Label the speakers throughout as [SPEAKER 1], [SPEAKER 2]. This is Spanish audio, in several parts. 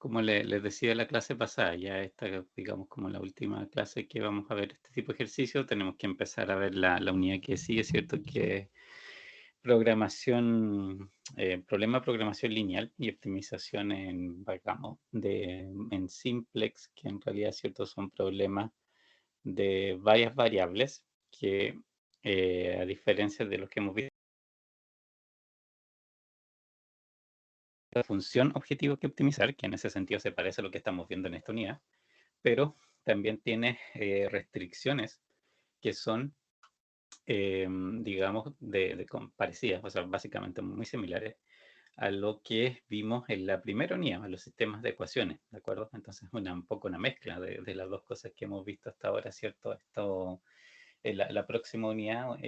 [SPEAKER 1] como les decía la clase pasada, ya esta, digamos, como la última clase que vamos a ver este tipo de ejercicio, tenemos que empezar a ver la unidad que sigue, ¿cierto? Que es programación, problema de programación lineal y optimización en, digamos, en simplex, que en realidad, ¿cierto? Son problemas de varias variables que, a diferencia de los que hemos visto, la función objetivo que optimizar, que en ese sentido se parece a lo que estamos viendo en esta unidad, pero también tiene restricciones que son, digamos, parecidas, o sea, básicamente muy similares a lo que vimos en la primera unidad, a los sistemas de ecuaciones, ¿de acuerdo? Entonces, un poco una mezcla de las dos cosas que hemos visto hasta ahora, ¿cierto? La próxima unidad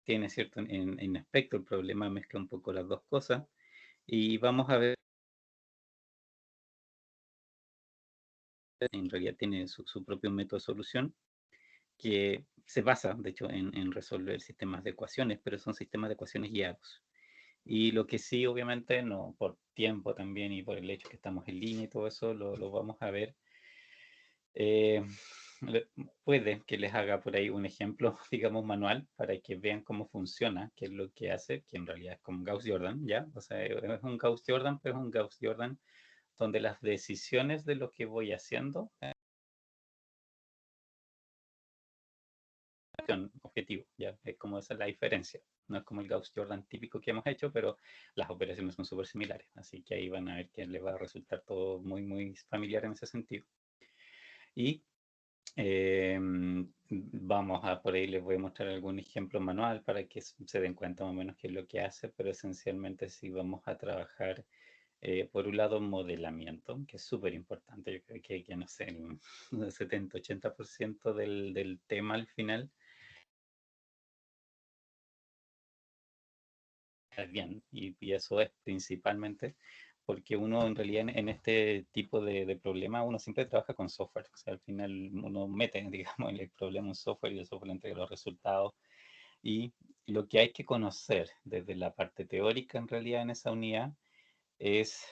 [SPEAKER 1] tiene, ¿cierto? En aspecto, el problema mezcla un poco las dos cosas y vamos a ver, en realidad tiene su propio método de solución que se basa, de hecho, en resolver sistemas de ecuaciones, pero son sistemas de ecuaciones guiados. Y lo que sí, obviamente, no, por tiempo también y por el hecho que estamos en línea y todo eso, lo vamos a ver. Eh, puede que les haga por ahí un ejemplo, digamos, manual, para que vean cómo funciona, qué es lo que hace, que en realidad es como Gauss-Jordan, ¿ya? O sea, es un Gauss-Jordan, pero es un Gauss-Jordan donde las decisiones de lo que voy haciendo objetivo, ya es como esa es la diferencia. No es como el Gauss-Jordan típico que hemos hecho, pero las operaciones son súper similares. Así que ahí van a ver que les va a resultar todo muy, muy familiar en ese sentido. Y eh, vamos a por ahí, les voy a mostrar algún ejemplo manual para que se den cuenta más o menos qué es lo que hace, pero esencialmente sí vamos a trabajar, por un lado, modelamiento, que es súper importante. Yo creo que no sé, el 70-80% del tema al final bien, y eso es principalmente porque uno en realidad en este tipo de problema uno siempre trabaja con software, o sea, al final uno mete, digamos, el problema en software y el software le entrega los resultados y lo que hay que conocer desde la parte teórica en realidad en esa unidad es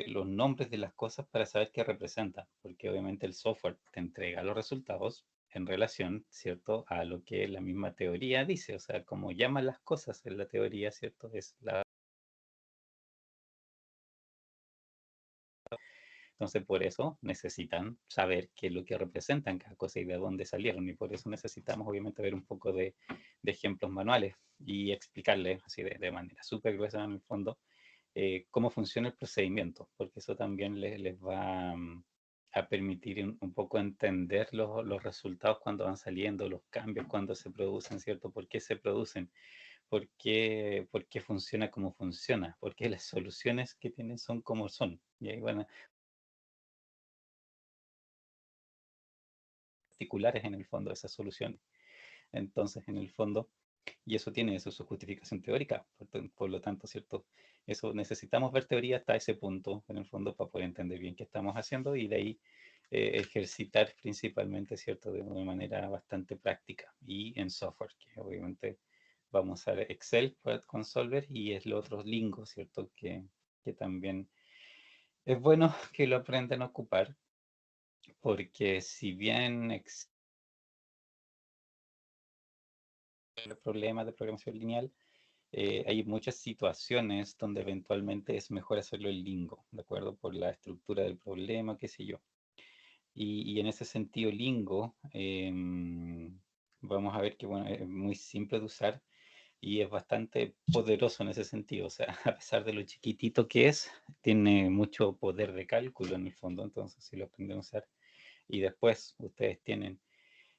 [SPEAKER 1] los nombres de las cosas para saber qué representan, porque obviamente el software te entrega los resultados en relación, ¿cierto?, a lo que la misma teoría dice, o sea, como llaman las cosas en la teoría, ¿cierto?, es la. Entonces, por eso necesitan saber qué es lo que representan cada cosa y de dónde salieron. Y por eso necesitamos, obviamente, ver un poco de ejemplos manuales y explicarles así de manera súper gruesa, en el fondo, cómo funciona el procedimiento, porque eso también les va a permitir un poco entender los resultados cuando van saliendo, los cambios cuando se producen, ¿cierto? ¿Por qué se producen? ¿Por qué funciona como funciona? ¿Por qué las soluciones que tienen son como son? Y ahí van particulares en el fondo de esas soluciones. Entonces, en el fondo, y eso tiene eso, su justificación teórica, por lo tanto, ¿cierto? Eso necesitamos ver teoría hasta ese punto, en el fondo, para poder entender bien qué estamos haciendo y de ahí ejercitar principalmente, ¿cierto? De una manera bastante práctica y en software, que obviamente vamos a ver Excel con Solver y es lo otro Lingo, ¿cierto? Que también es bueno que lo aprendan a ocupar, porque si bien los problemas de programación lineal, hay muchas situaciones donde eventualmente es mejor hacerlo en Lingo, ¿de acuerdo? Por la estructura del problema, qué sé yo. Y en ese sentido, Lingo, vamos a ver que bueno, es muy simple de usar y es bastante poderoso en ese sentido. O sea, a pesar de lo chiquitito que es, tiene mucho poder de cálculo en el fondo. Entonces, si lo aprenden a usar y después ustedes tienen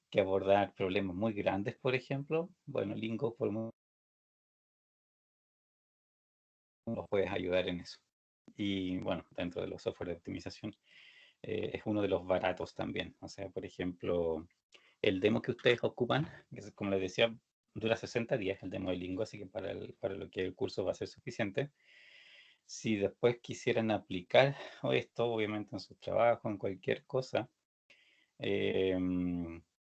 [SPEAKER 1] que abordar problemas muy grandes, por ejemplo, bueno, Lingo por muy nos puedes ayudar en eso. Y bueno, dentro de los software de optimización, es uno de los baratos también. O sea, por ejemplo, el demo que ustedes ocupan, que es, como les decía, dura 60 días el demo de Lingo, así que para lo que el curso va a ser suficiente. Si después quisieran aplicar esto, obviamente en su trabajo, en cualquier cosa, eh,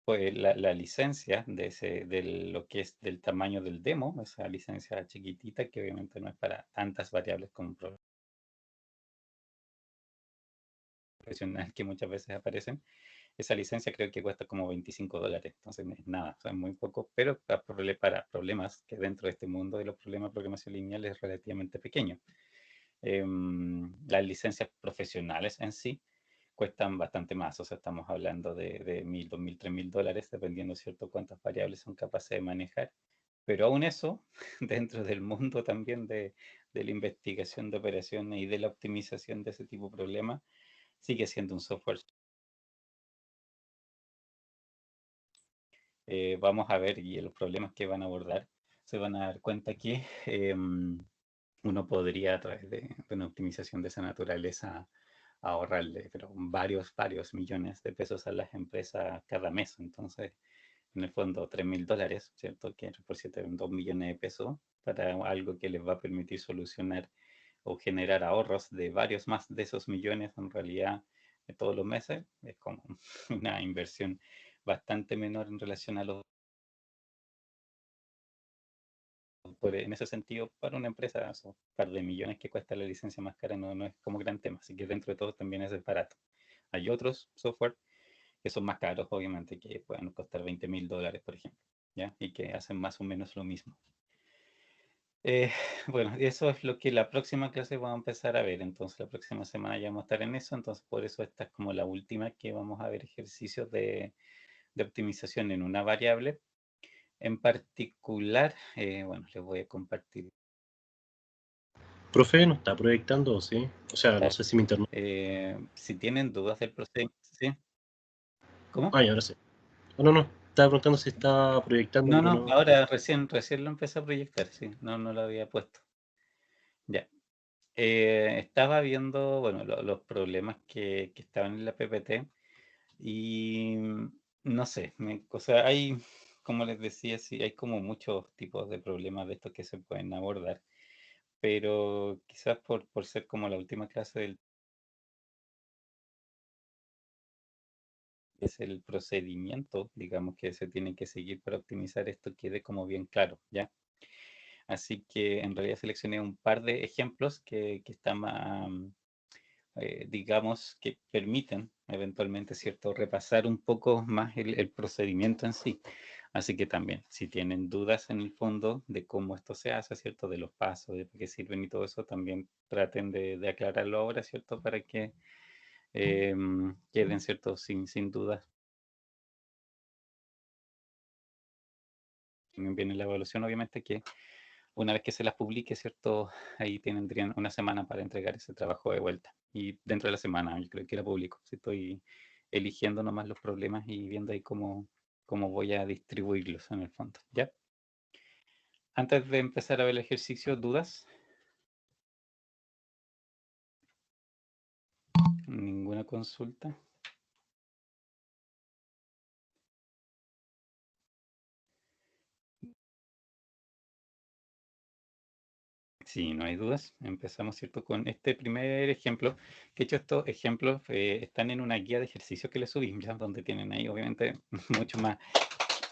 [SPEAKER 1] pues la licencia de lo que es del tamaño del demo, esa licencia chiquitita que obviamente no es para tantas variables como un profesional que muchas veces aparecen, esa licencia creo que cuesta como $25, entonces no es nada, o sea, es muy poco, pero para problemas que dentro de este mundo de los problemas de programación lineal es relativamente pequeño. Las licencias profesionales en sí cuestan bastante más, o sea, estamos hablando de 1.000, 2.000, $3.000, dependiendo, ¿cierto?, cuántas variables son capaces de manejar. Pero aún eso, dentro del mundo también de la investigación de operaciones y de la optimización de ese tipo de problemas, sigue siendo un software. Vamos a ver y los problemas que van a abordar, se van a dar cuenta que uno podría a través de una optimización de esa naturaleza ahorrarle, pero varios millones de pesos a las empresas cada mes. Entonces, en el fondo, $3.000, ¿cierto? Que por 7, 2 millones de pesos para algo que les va a permitir solucionar o generar ahorros de varios más de esos millones en realidad todos los meses. Es como una inversión bastante menor en relación a los en ese sentido, para una empresa, esos par de millones que cuesta la licencia más cara no es como gran tema, así que dentro de todo también es barato. Hay otros software que son más caros, obviamente, que pueden costar $20.000, por ejemplo, ¿ya? Y que hacen más o menos lo mismo. Eh, bueno, eso es lo que la próxima clase vamos a empezar a ver, entonces la próxima semana ya vamos a estar en eso, entonces por eso esta es como la última que vamos a ver ejercicios de optimización en una variable. En particular, bueno, les voy a compartir.
[SPEAKER 2] Profe, ¿no está proyectando, sí? O sea, no
[SPEAKER 1] Claro.
[SPEAKER 2] sé si mi internet...
[SPEAKER 1] Si tienen dudas del procedimiento, ¿sí? ¿Cómo?
[SPEAKER 2] Ah, ya, ahora sí. Oh, no, no, estaba preguntando si estaba proyectando,
[SPEAKER 1] No,
[SPEAKER 2] pero
[SPEAKER 1] no,
[SPEAKER 2] no.
[SPEAKER 1] ahora recién lo empecé a proyectar, sí, no lo había puesto. Ya. Estaba viendo, bueno, los problemas que estaban en la PPT y no sé, o sea, hay, como les decía, sí, hay como muchos tipos de problemas de estos que se pueden abordar, pero quizás por ser como la última clase del es el procedimiento, digamos, que se tiene que seguir para optimizar esto quede como bien claro, ¿ya? Así que en realidad seleccioné un par de ejemplos que están, digamos, que permiten eventualmente, ¿cierto?, repasar un poco más el procedimiento en sí. Así que también, si tienen dudas en el fondo de cómo esto se hace, ¿cierto?, de los pasos, de qué sirven y todo eso, también traten de aclararlo ahora, ¿cierto?, para que queden, ¿cierto?, sin dudas. También viene la evaluación, obviamente, que una vez que se las publique, ¿cierto? Ahí tendrían una semana para entregar ese trabajo de vuelta. Y dentro de la semana, yo creo que la publico. Si estoy eligiendo nomás los problemas y viendo ahí cómo voy a distribuirlos en el fondo, ¿ya? Antes de empezar a ver el ejercicio, ¿dudas? ¿Ninguna consulta? Sí, no hay dudas. Empezamos, ¿cierto?, con este primer ejemplo. Que de hecho estos ejemplos están en una guía de ejercicios que les subí, ya donde tienen ahí, obviamente, mucho más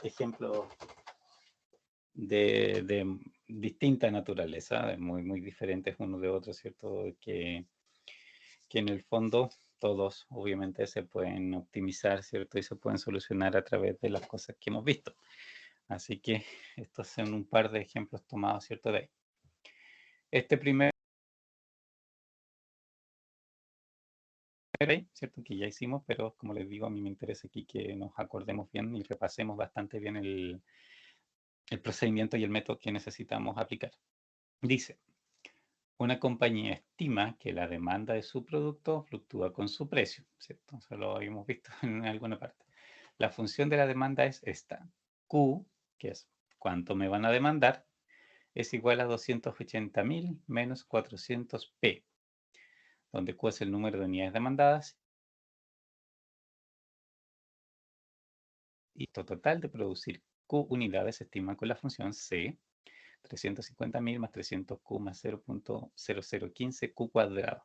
[SPEAKER 1] ejemplos de distinta naturaleza, muy diferentes unos de otros, ¿cierto? Que en el fondo todos obviamente se pueden optimizar, ¿cierto? Y se pueden solucionar a través de las cosas que hemos visto. Así que estos son un par de ejemplos tomados, ¿cierto? De ahí. Este primer, ¿cierto? Que ya hicimos, pero como les digo, a mí me interesa aquí que nos acordemos bien y repasemos bastante bien el procedimiento y el método que necesitamos aplicar. Dice, una compañía estima que la demanda de su producto fluctúa con su precio, ¿cierto? Eso lo habíamos visto en alguna parte. La función de la demanda es esta. Q, que es cuánto me van a demandar, es igual a 280.000 menos 400P, donde Q es el número de unidades demandadas y el total de producir Q unidades se estima con la función C, 350.000 más 300Q más 0.0015 Q cuadrado.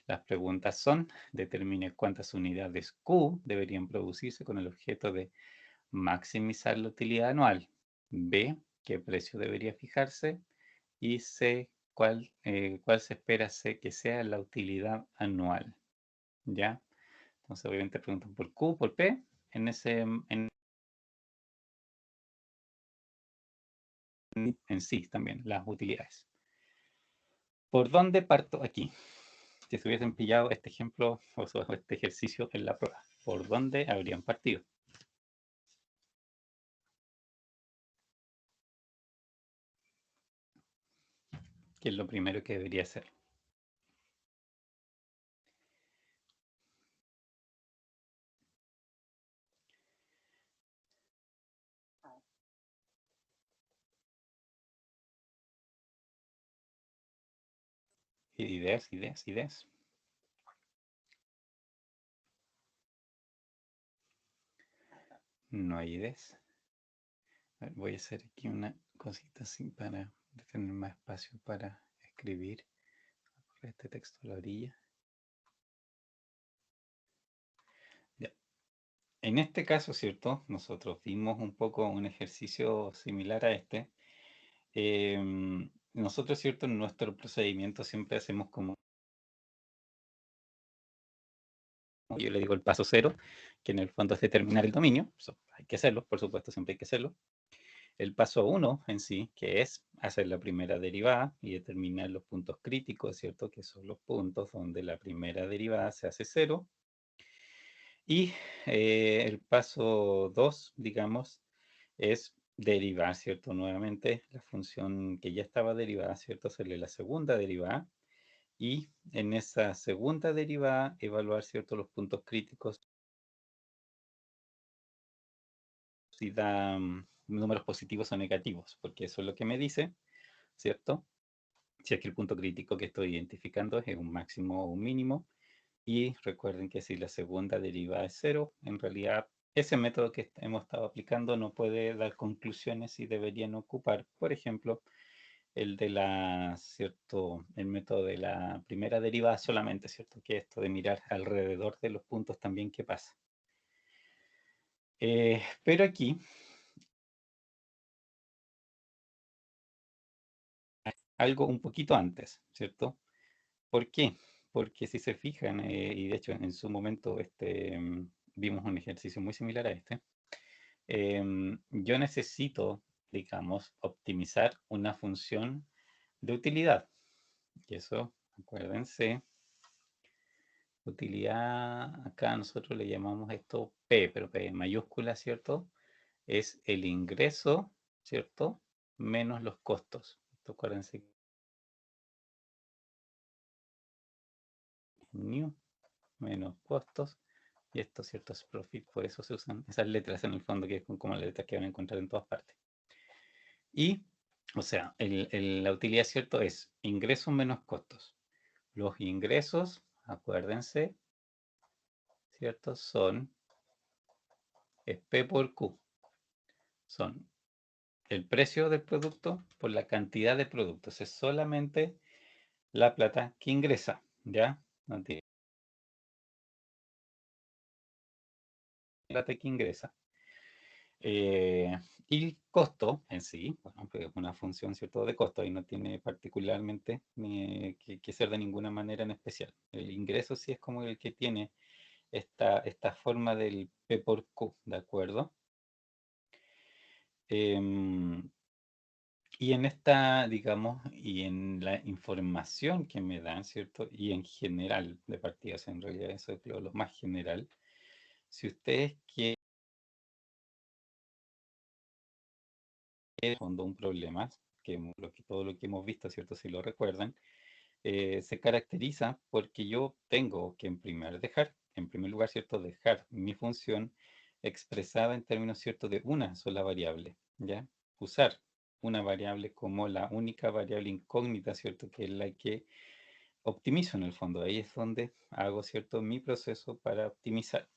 [SPEAKER 1] Las preguntas son, determine cuántas unidades Q deberían producirse con el objeto de maximizar la utilidad anual. B, qué precio debería fijarse. Y C, cuál se espera que sea la utilidad anual. ¿ya? Entonces obviamente preguntan por Q, por P, en sí también, las utilidades. ¿Por dónde parto aquí? Si se hubiesen pillado este ejemplo o este ejercicio en la prueba, ¿por dónde habrían partido? ¿Qué es lo primero que debería hacer? Ideas, ideas, ideas. No hay ideas. A ver, voy a hacer aquí una cosita así para tener más espacio para escribir este texto a la orilla. Ya. En este caso, ¿cierto? Nosotros vimos un poco un ejercicio similar a este. Nosotros, ¿cierto? En nuestro procedimiento siempre hacemos como, yo le digo el paso cero, que en el fondo es determinar el dominio. Eso hay que hacerlo, por supuesto, siempre hay que hacerlo. El paso 1 en sí, que es hacer la primera derivada y determinar los puntos críticos, ¿cierto? Que son los puntos donde la primera derivada se hace cero. Y el paso 2, digamos, es derivar, ¿cierto? Nuevamente la función que ya estaba derivada, ¿cierto? Hacerle la segunda derivada. Y en esa segunda derivada evaluar, ¿cierto? Los puntos críticos si da números positivos o negativos, porque eso es lo que me dice, ¿cierto? Si es que el punto crítico que estoy identificando es un máximo o un mínimo. Y recuerden que si la segunda derivada es cero, en realidad ese método que hemos estado aplicando no puede dar conclusiones y deberían ocupar, por ejemplo, el de ¿cierto? El método de la primera derivada solamente, ¿cierto? Que esto de mirar alrededor de los puntos también que pasa. Pero aquí algo un poquito antes, ¿cierto? ¿Por qué? Porque si se fijan, y de hecho en su momento vimos un ejercicio muy similar a este, yo necesito, digamos, optimizar una función de utilidad. Y eso, acuérdense, utilidad, acá nosotros le llamamos esto P, pero P en mayúscula, ¿cierto? Es el ingreso, ¿cierto? Menos los costos. Esto acuérdense, new menos costos. Y esto, ¿cierto? Es profit, por eso se usan esas letras en el fondo, que son como las letras que van a encontrar en todas partes. Y, o sea, la utilidad, ¿cierto? Es ingresos menos costos. Los ingresos, acuérdense, ¿cierto? Es P por Q. Son el precio del producto por la cantidad de productos. Es solamente la plata que ingresa, ¿ya? No tiene plata que ingresa. Y el costo en sí, bueno, pues es una función, ¿cierto? De costo y no tiene particularmente que ser de ninguna manera en especial. El ingreso sí es como el que tiene esta forma del P por Q, ¿de acuerdo? Em, y en esta, digamos, y en la información que me dan, ¿cierto? Y en general de partidas, en realidad eso es lo más general. Si ustedes quieren fondo un problema, todo lo que hemos visto, ¿cierto? Si lo recuerdan, se caracteriza porque yo tengo que en primer lugar, ¿cierto? Dejar mi función expresada en términos, ¿cierto? De una sola variable, ¿ya? Usar una variable como la única variable incógnita, ¿cierto? Que es la que optimizo en el fondo. Ahí es donde hago, ¿cierto? Mi proceso para optimizar.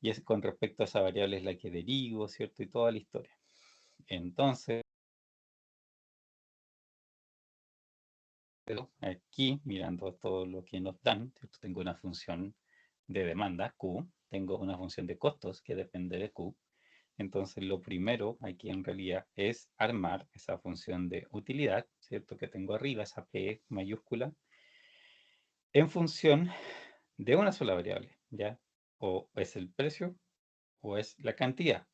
[SPEAKER 1] Y es con respecto a esa variable es la que derivo, ¿cierto? Y toda la historia. Entonces, aquí, mirando todo lo que nos dan, ¿cierto? Tengo una función de demanda, Q, tengo una función de costos que depende de Q. Entonces, lo primero aquí en realidad es armar esa función de utilidad, ¿cierto? Que tengo arriba, esa P mayúscula, en función de una sola variable, ¿ya? O es el precio o es la cantidad.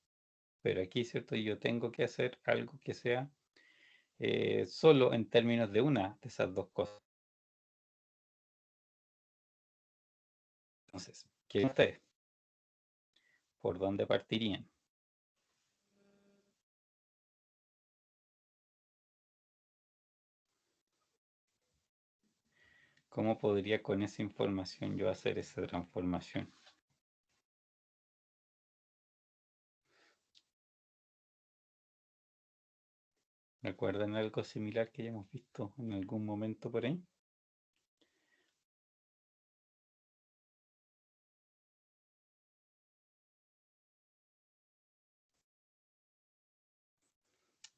[SPEAKER 1] Pero aquí, ¿cierto? Yo tengo que hacer algo que sea solo en términos de una de esas dos cosas. Entonces, ¿qué ustedes? ¿Por dónde partirían? ¿Cómo podría con esa información yo hacer esa transformación? ¿Recuerdan algo similar que hayamos visto en algún momento por ahí?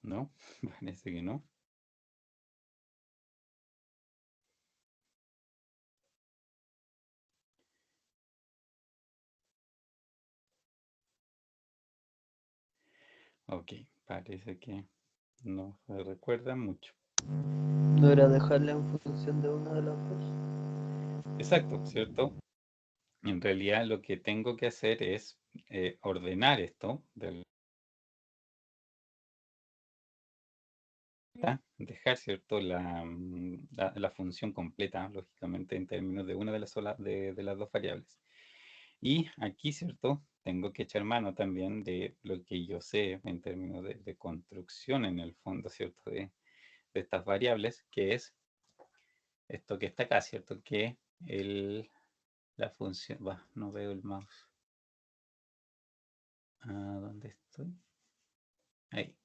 [SPEAKER 1] ¿No? Parece que no. Ok, parece que no se recuerda mucho.
[SPEAKER 3] No era dejarla en función de una de las dos.
[SPEAKER 1] Exacto, ¿cierto? En realidad lo que tengo que hacer es ordenar esto, dejar, ¿cierto? La función completa, lógicamente, en términos de una de de las dos variables. Y aquí, ¿cierto? Tengo que echar mano también de lo que yo sé en términos de construcción en el fondo, ¿cierto? De estas variables, que es esto que está acá, ¿cierto? Que la función, no veo el mouse. ¿Dónde estoy? Ahí,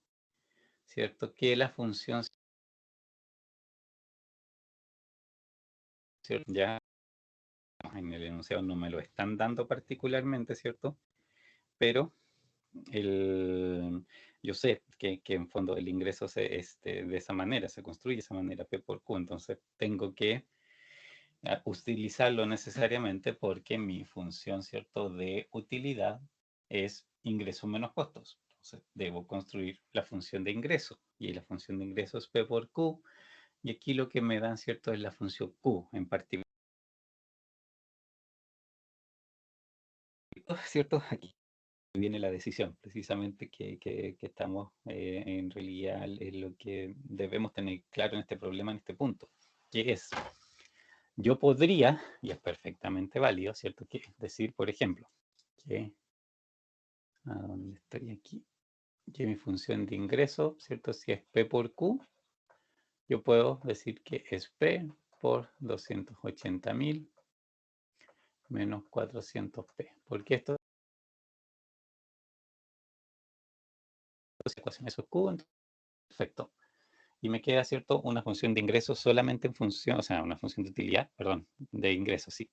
[SPEAKER 1] ¿cierto? Que la función, ¿cierto? Ya en el enunciado no me lo están dando particularmente, ¿cierto? Pero yo sé que en fondo el ingreso de esa manera, se construye de esa manera, P por Q, entonces tengo que utilizarlo necesariamente porque mi función, ¿cierto?, de utilidad es ingreso menos costos. Entonces debo construir la función de ingreso y la función de ingreso es P por Q y aquí lo que me dan, ¿cierto?, es la función Q en particular, ¿cierto? Aquí viene la decisión, precisamente que estamos en realidad en lo que debemos tener claro en este problema, en este punto, que es, yo podría, y es perfectamente válido, ¿cierto? Que decir, por ejemplo, que, ¿a dónde estoy aquí? Que mi función de ingreso, ¿cierto? Si es P por Q, yo puedo decir que es P por 280.000 menos 400P, porque esto es ecuación, eso es Q, perfecto. Y me queda, ¿cierto?, una función de ingreso solamente en función, o sea, una función de utilidad, perdón, de ingreso, sí,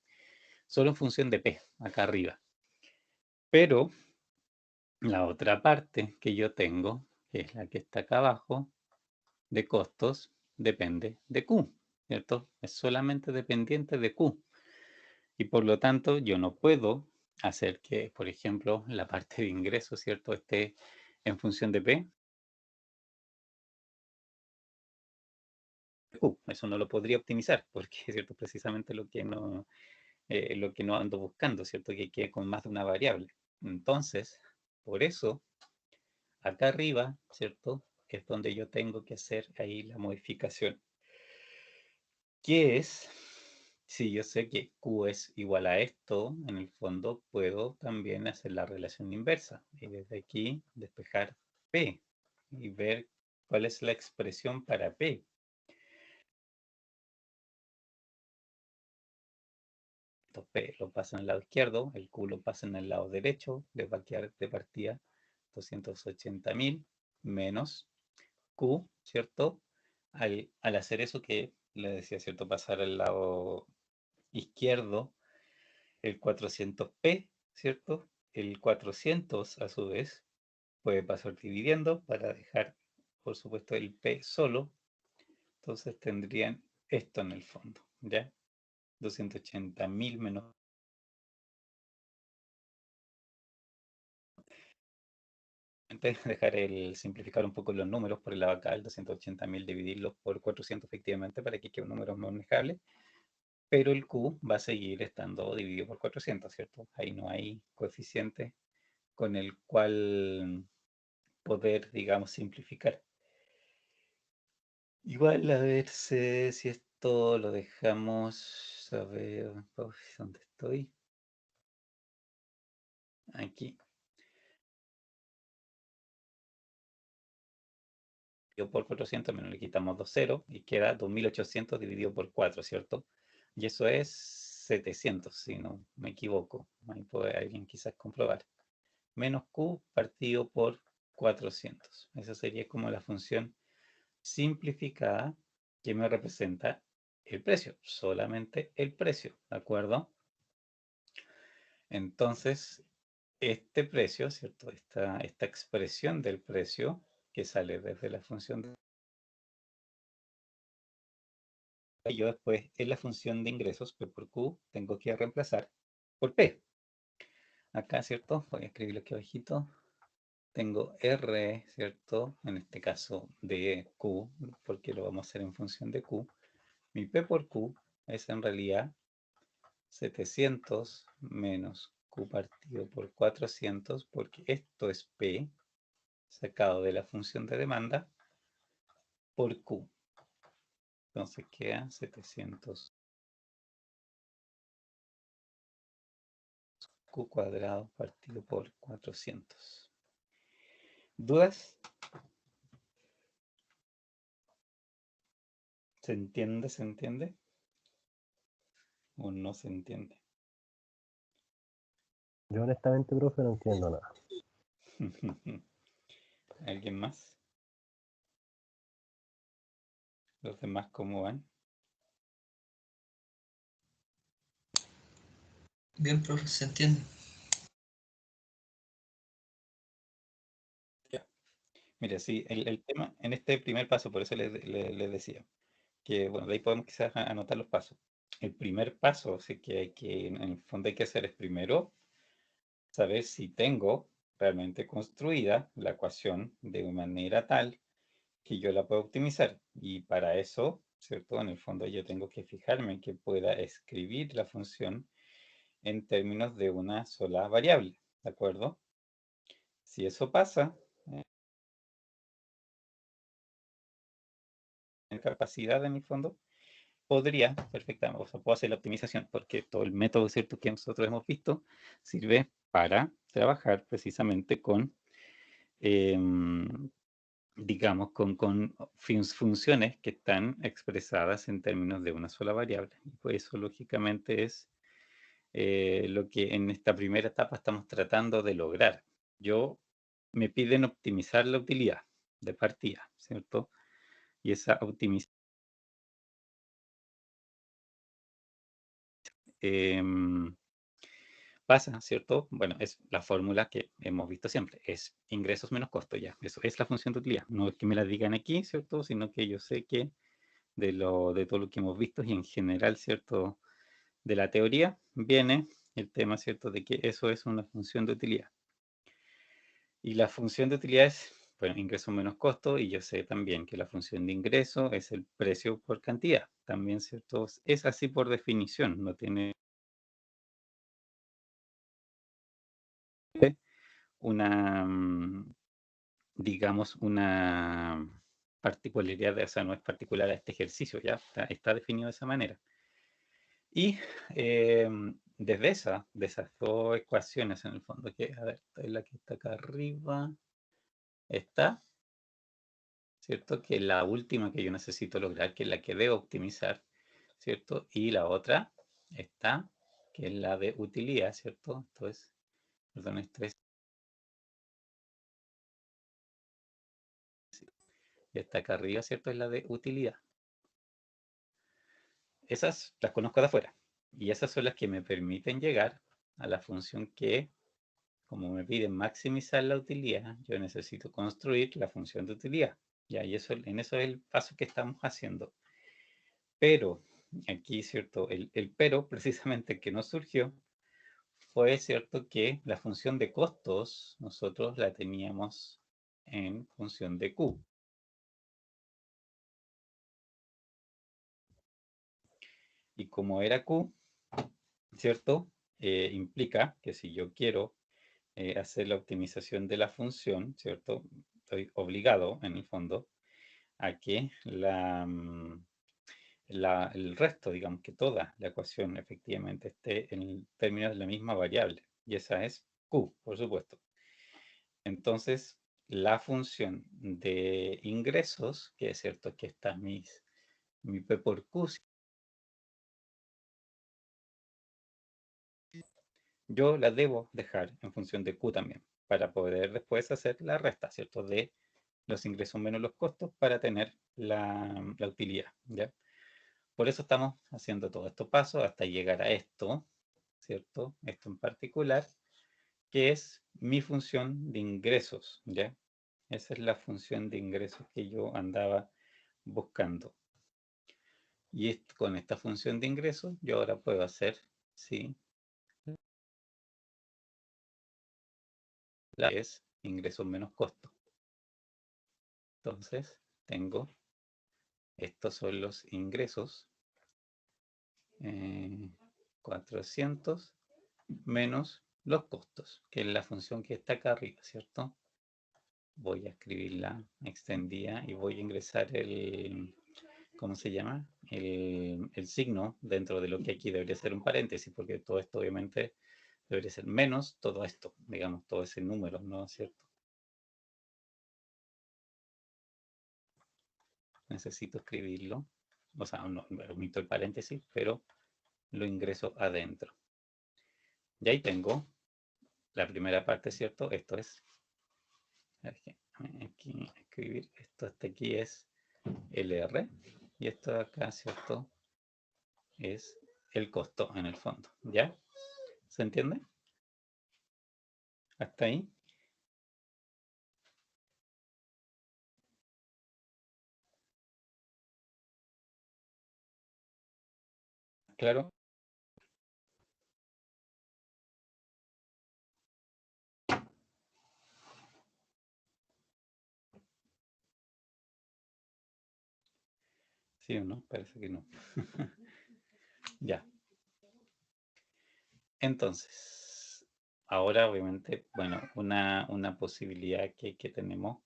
[SPEAKER 1] solo en función de P, acá arriba. Pero la otra parte que yo tengo, que es la que está acá abajo, de costos, depende de Q, ¿cierto? Es solamente dependiente de Q. Y por lo tanto, yo no puedo hacer que, por ejemplo, la parte de ingreso, ¿cierto?, esté en función de P. Eso no lo podría optimizar, porque es cierto, precisamente lo que no ando buscando, ¿cierto? Que quede con más de una variable. Entonces, por eso, acá arriba, ¿cierto? Es donde yo tengo que hacer ahí la modificación. ¿Qué es? Si yo sé que Q es igual a esto, en el fondo puedo también hacer la relación inversa. Y desde aquí despejar P y ver cuál es la expresión para P. P lo pasa en el lado izquierdo, el Q lo pasa en el lado derecho, les va a quedar de partida 280.000 menos Q, ¿cierto? Al hacer eso que le decía, ¿cierto? Pasar al lado izquierdo el 400p, ¿cierto? El 400 a su vez puede pasar dividiendo para dejar, por supuesto, el p solo. Entonces tendrían esto en el fondo, ¿ya? 280.000 menos. Dejar simplificar un poco los números por el lado acá, el 280.000 dividirlos por 400 efectivamente para que quede un número manejable. pero el Q va a seguir estando dividido por 400, ¿cierto? Ahí no hay coeficiente con el cual poder, digamos, simplificar. Igual, a ver si esto lo dejamos, a ver, ¿dónde estoy? Aquí. Dividido por 400, menos le quitamos 2 ceros y queda 2800 dividido por 4, ¿cierto? Y eso es 700, si no me equivoco. Ahí puede alguien quizás comprobar. Menos Q partido por 400. Esa sería como la función simplificada que me representa el precio, solamente el precio, ¿de acuerdo? Entonces, este precio, ¿cierto? Esta expresión del precio que sale desde la función de... Yo después en la función de ingresos, P por Q, tengo que reemplazar por P. Acá, ¿cierto? Voy a escribirlo aquí abajito. Tengo R, ¿cierto? En este caso de Q, porque lo vamos a hacer en función de Q. Mi P por Q es en realidad 700 menos Q partido por 400, porque esto es P, sacado de la función de demanda, por Q. Entonces queda 700 Q cuadrado partido por 400. ¿Dudas? ¿Se entiende? ¿Se entiende? ¿O no se entiende?
[SPEAKER 2] Yo honestamente, profe, no entiendo nada.
[SPEAKER 1] ¿Alguien más? ¿Los demás cómo van?
[SPEAKER 3] Bien, profe, se entiende.
[SPEAKER 1] Mira, sí, el tema en este primer paso, por eso les decía, que bueno, de ahí podemos quizás anotar los pasos. El primer paso, sí, que hay que, en el fondo hay que hacer es primero saber si tengo realmente construida la ecuación de manera tal que yo la pueda optimizar. Y para eso, ¿cierto? En el fondo yo tengo que fijarme que pueda escribir la función en términos de una sola variable, ¿de acuerdo? Si eso pasa, en capacidad en el fondo, podría perfectamente, o sea, puedo hacer la optimización, porque todo el método, ¿cierto?, que nosotros hemos visto, sirve para trabajar precisamente con, digamos, con funciones que están expresadas en términos de una sola variable. Y pues eso, lógicamente, es lo que en esta primera etapa estamos tratando de lograr. Me piden optimizar la utilidad de partida, ¿cierto? Y esa optimización pasa, ¿cierto? Bueno, es la fórmula que hemos visto siempre, es ingresos menos costo ya. Eso es la función de utilidad. No es que me la digan aquí, ¿cierto? Sino que yo sé que de todo lo que hemos visto y en general, ¿cierto? De la teoría viene el tema, ¿cierto? De que eso es una función de utilidad. Y la función de utilidad es, bueno, ingreso menos costo, y yo sé también que la función de ingreso es el precio por cantidad. También, ¿cierto? Es así por definición, no tiene una, digamos, una particularidad, o sea, no es particular a este ejercicio, ya está definido de esa manera. Y desde de esas dos ecuaciones en el fondo, que, a ver, esta es la que está acá arriba, está, ¿cierto? Que la última que yo necesito lograr, que es la que debo optimizar, ¿cierto? Y la otra está, que es la de utilidad, ¿cierto? Entonces, perdón, esto es, y está acá arriba, ¿cierto? Es la de utilidad. Esas las conozco de afuera. Y esas son las que me permiten llegar a la función que, como me piden maximizar la utilidad, yo necesito construir la función de utilidad. Ya, y eso, en eso es el paso que estamos haciendo. Pero, aquí, ¿cierto? El pero, precisamente, que nos surgió, fue cierto que la función de costos nosotros la teníamos en función de Q. Y como era Q, ¿cierto? Implica que si yo quiero hacer la optimización de la función, ¿cierto? Estoy obligado, en el fondo, a que el resto, digamos que toda la ecuación efectivamente esté en términos de la misma variable. Y esa es Q, por supuesto. Entonces, la función de ingresos, que es cierto que está mi P por Q, yo la debo dejar en función de Q también, para poder después hacer la resta, ¿cierto? De los ingresos menos los costos para tener la utilidad, ¿ya? Por eso estamos haciendo todos estos pasos hasta llegar a esto, ¿cierto? Esto en particular, que es mi función de ingresos, ¿ya? Esa es la función de ingresos que yo andaba buscando. Y con esta función de ingresos, yo ahora puedo hacer, ¿sí? La es ingresos menos costos. Entonces, tengo, estos son los ingresos, 400 menos los costos, que es la función que está acá arriba, ¿cierto? Voy a escribirla extendida y voy a ingresar el, ¿cómo se llama? El signo dentro de lo que aquí debería ser un paréntesis, porque todo esto obviamente debería ser menos todo esto, digamos, todo ese número, ¿no es cierto? Necesito escribirlo, o sea, no omito el paréntesis, pero lo ingreso adentro. Y ahí tengo la primera parte, ¿cierto? Esto es, aquí escribir, esto hasta aquí es LR, y esto de acá, ¿cierto? Es el costo en el fondo, ¿ya? ¿Se entiende? ¿Hasta ahí? ¿Claro? ¿Sí o no? Parece que no. Ya. Entonces, ahora obviamente, bueno, una posibilidad que tenemos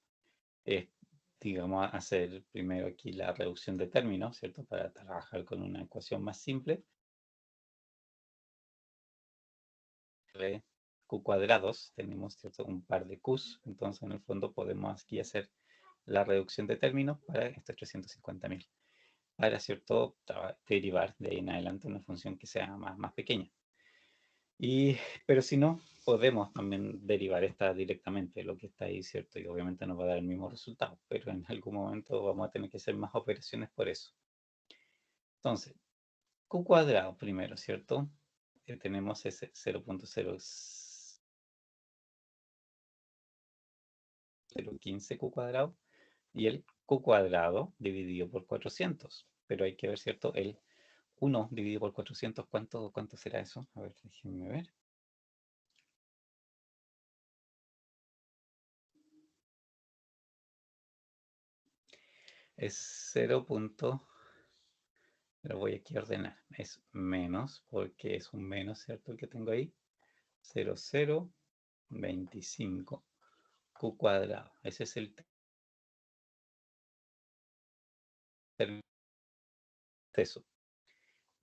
[SPEAKER 1] es, digamos, hacer primero aquí la reducción de términos, ¿cierto? Para trabajar con una ecuación más simple. De Q cuadrados, tenemos, ¿cierto? Un par de Qs, entonces en el fondo podemos aquí hacer la reducción de términos para estos 350.000. Para, ¿cierto? Derivar de ahí en adelante una función que sea más pequeña. Pero si no, podemos también derivar esta directamente, lo que está ahí, ¿cierto? Y obviamente nos va a dar el mismo resultado, pero en algún momento vamos a tener que hacer más operaciones por eso. Entonces, Q cuadrado primero, ¿cierto? Tenemos ese 0.015 Q cuadrado y el Q cuadrado dividido por 400. Pero hay que ver, ¿cierto? El 1 dividido por 400, ¿cuánto será eso? A ver, déjenme ver. Es 0. Lo voy aquí a ordenar. Es menos, porque es un menos, ¿cierto? El que tengo ahí. 0,025 Q cuadrado. Ese es el peso.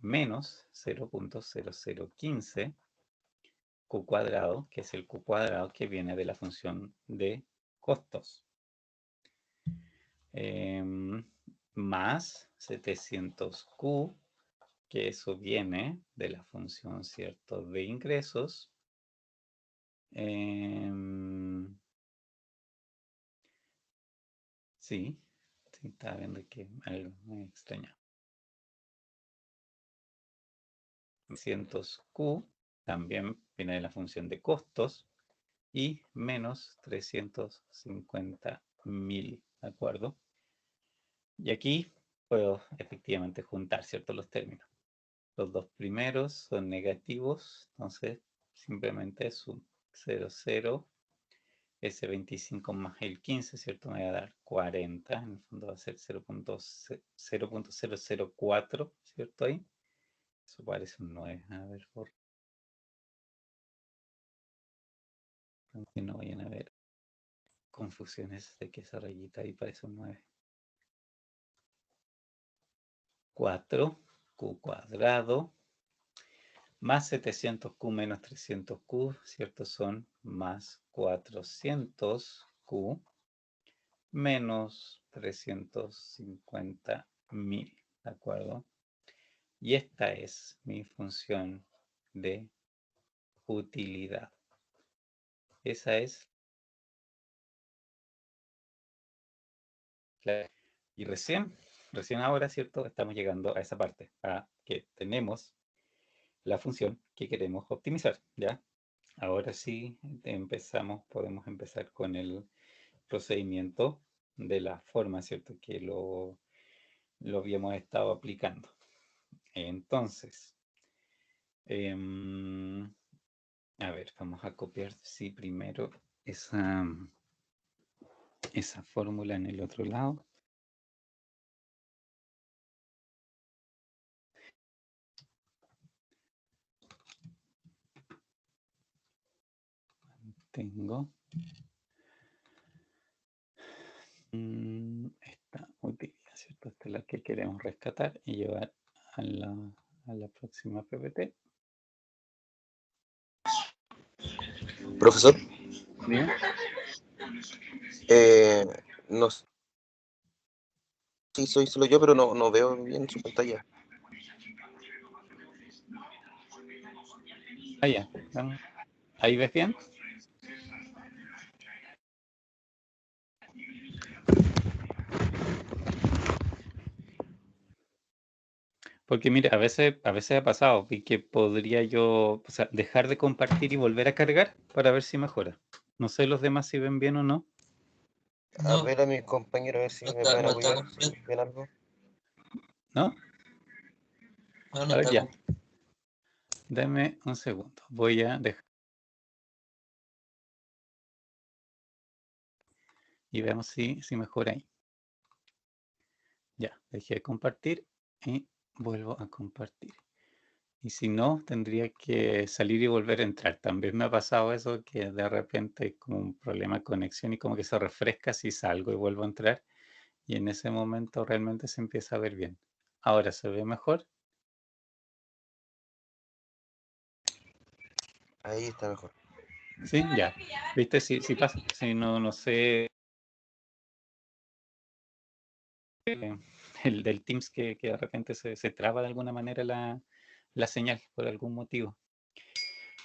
[SPEAKER 1] Menos 0.0015 Q cuadrado, que es el Q cuadrado que viene de la función de costos. Más 700Q, que eso viene de la función, ¿cierto? De ingresos. Sí, estaba viendo que algo me extraña. 300Q también viene de la función de costos y menos 350.000, ¿de acuerdo? Y aquí puedo efectivamente juntar, ¿cierto? Los términos. Los dos primeros son negativos, entonces simplemente sumo 0,0. Ese 25 más el 15, ¿cierto? Me va a dar 40, en el fondo va a ser 0.004, ¿cierto? Ahí. Eso parece un 9. A ver, por que no vayan a ver confusiones de que esa rayita ahí parece un 9. 4q cuadrado más 700q menos 300q, ¿cierto? Son más 400q menos 350.000, ¿de acuerdo? Y esta es mi función de utilidad. Esa es la... Y recién ahora, ¿cierto? Estamos llegando a esa parte, a que tenemos la función que queremos optimizar, ¿ya? Ahora sí podemos empezar con el procedimiento de la forma, ¿cierto? Que lo habíamos estado aplicando. Entonces, a ver, vamos a copiar, sí, primero esa fórmula en el otro lado. Tengo esta utilidad, ¿cierto? Esta es la que queremos rescatar y llevar a la próxima PPT.
[SPEAKER 4] Profesor,
[SPEAKER 1] Bien.
[SPEAKER 4] no sé si soy solo yo, pero no veo bien su pantalla.
[SPEAKER 1] Ya. ¿Ahí ves bien? Porque mira, a veces ha pasado y que podría yo, o sea, dejar de compartir y volver a cargar para ver si mejora. No sé los demás si ven bien o no.
[SPEAKER 4] A ver a mis compañeros, a ver si me pueden apoyar, si ven algo.
[SPEAKER 1] ¿No?
[SPEAKER 3] No,
[SPEAKER 1] A
[SPEAKER 3] no
[SPEAKER 1] ver,
[SPEAKER 3] está
[SPEAKER 1] ya. Dame un segundo. Voy a dejar. Y veamos si mejora ahí. Ya, dejé de compartir y vuelvo a compartir. Y si no, tendría que salir y volver a entrar. También me ha pasado eso, que de repente hay como un problema de conexión y como que se refresca si salgo y vuelvo a entrar. Y en ese momento realmente se empieza a ver bien. Ahora se ve mejor.
[SPEAKER 4] Ahí está mejor.
[SPEAKER 1] Sí, ya. ¿Viste? Si pasa, si no sé, el del Teams que de repente se traba de alguna manera la señal por algún motivo.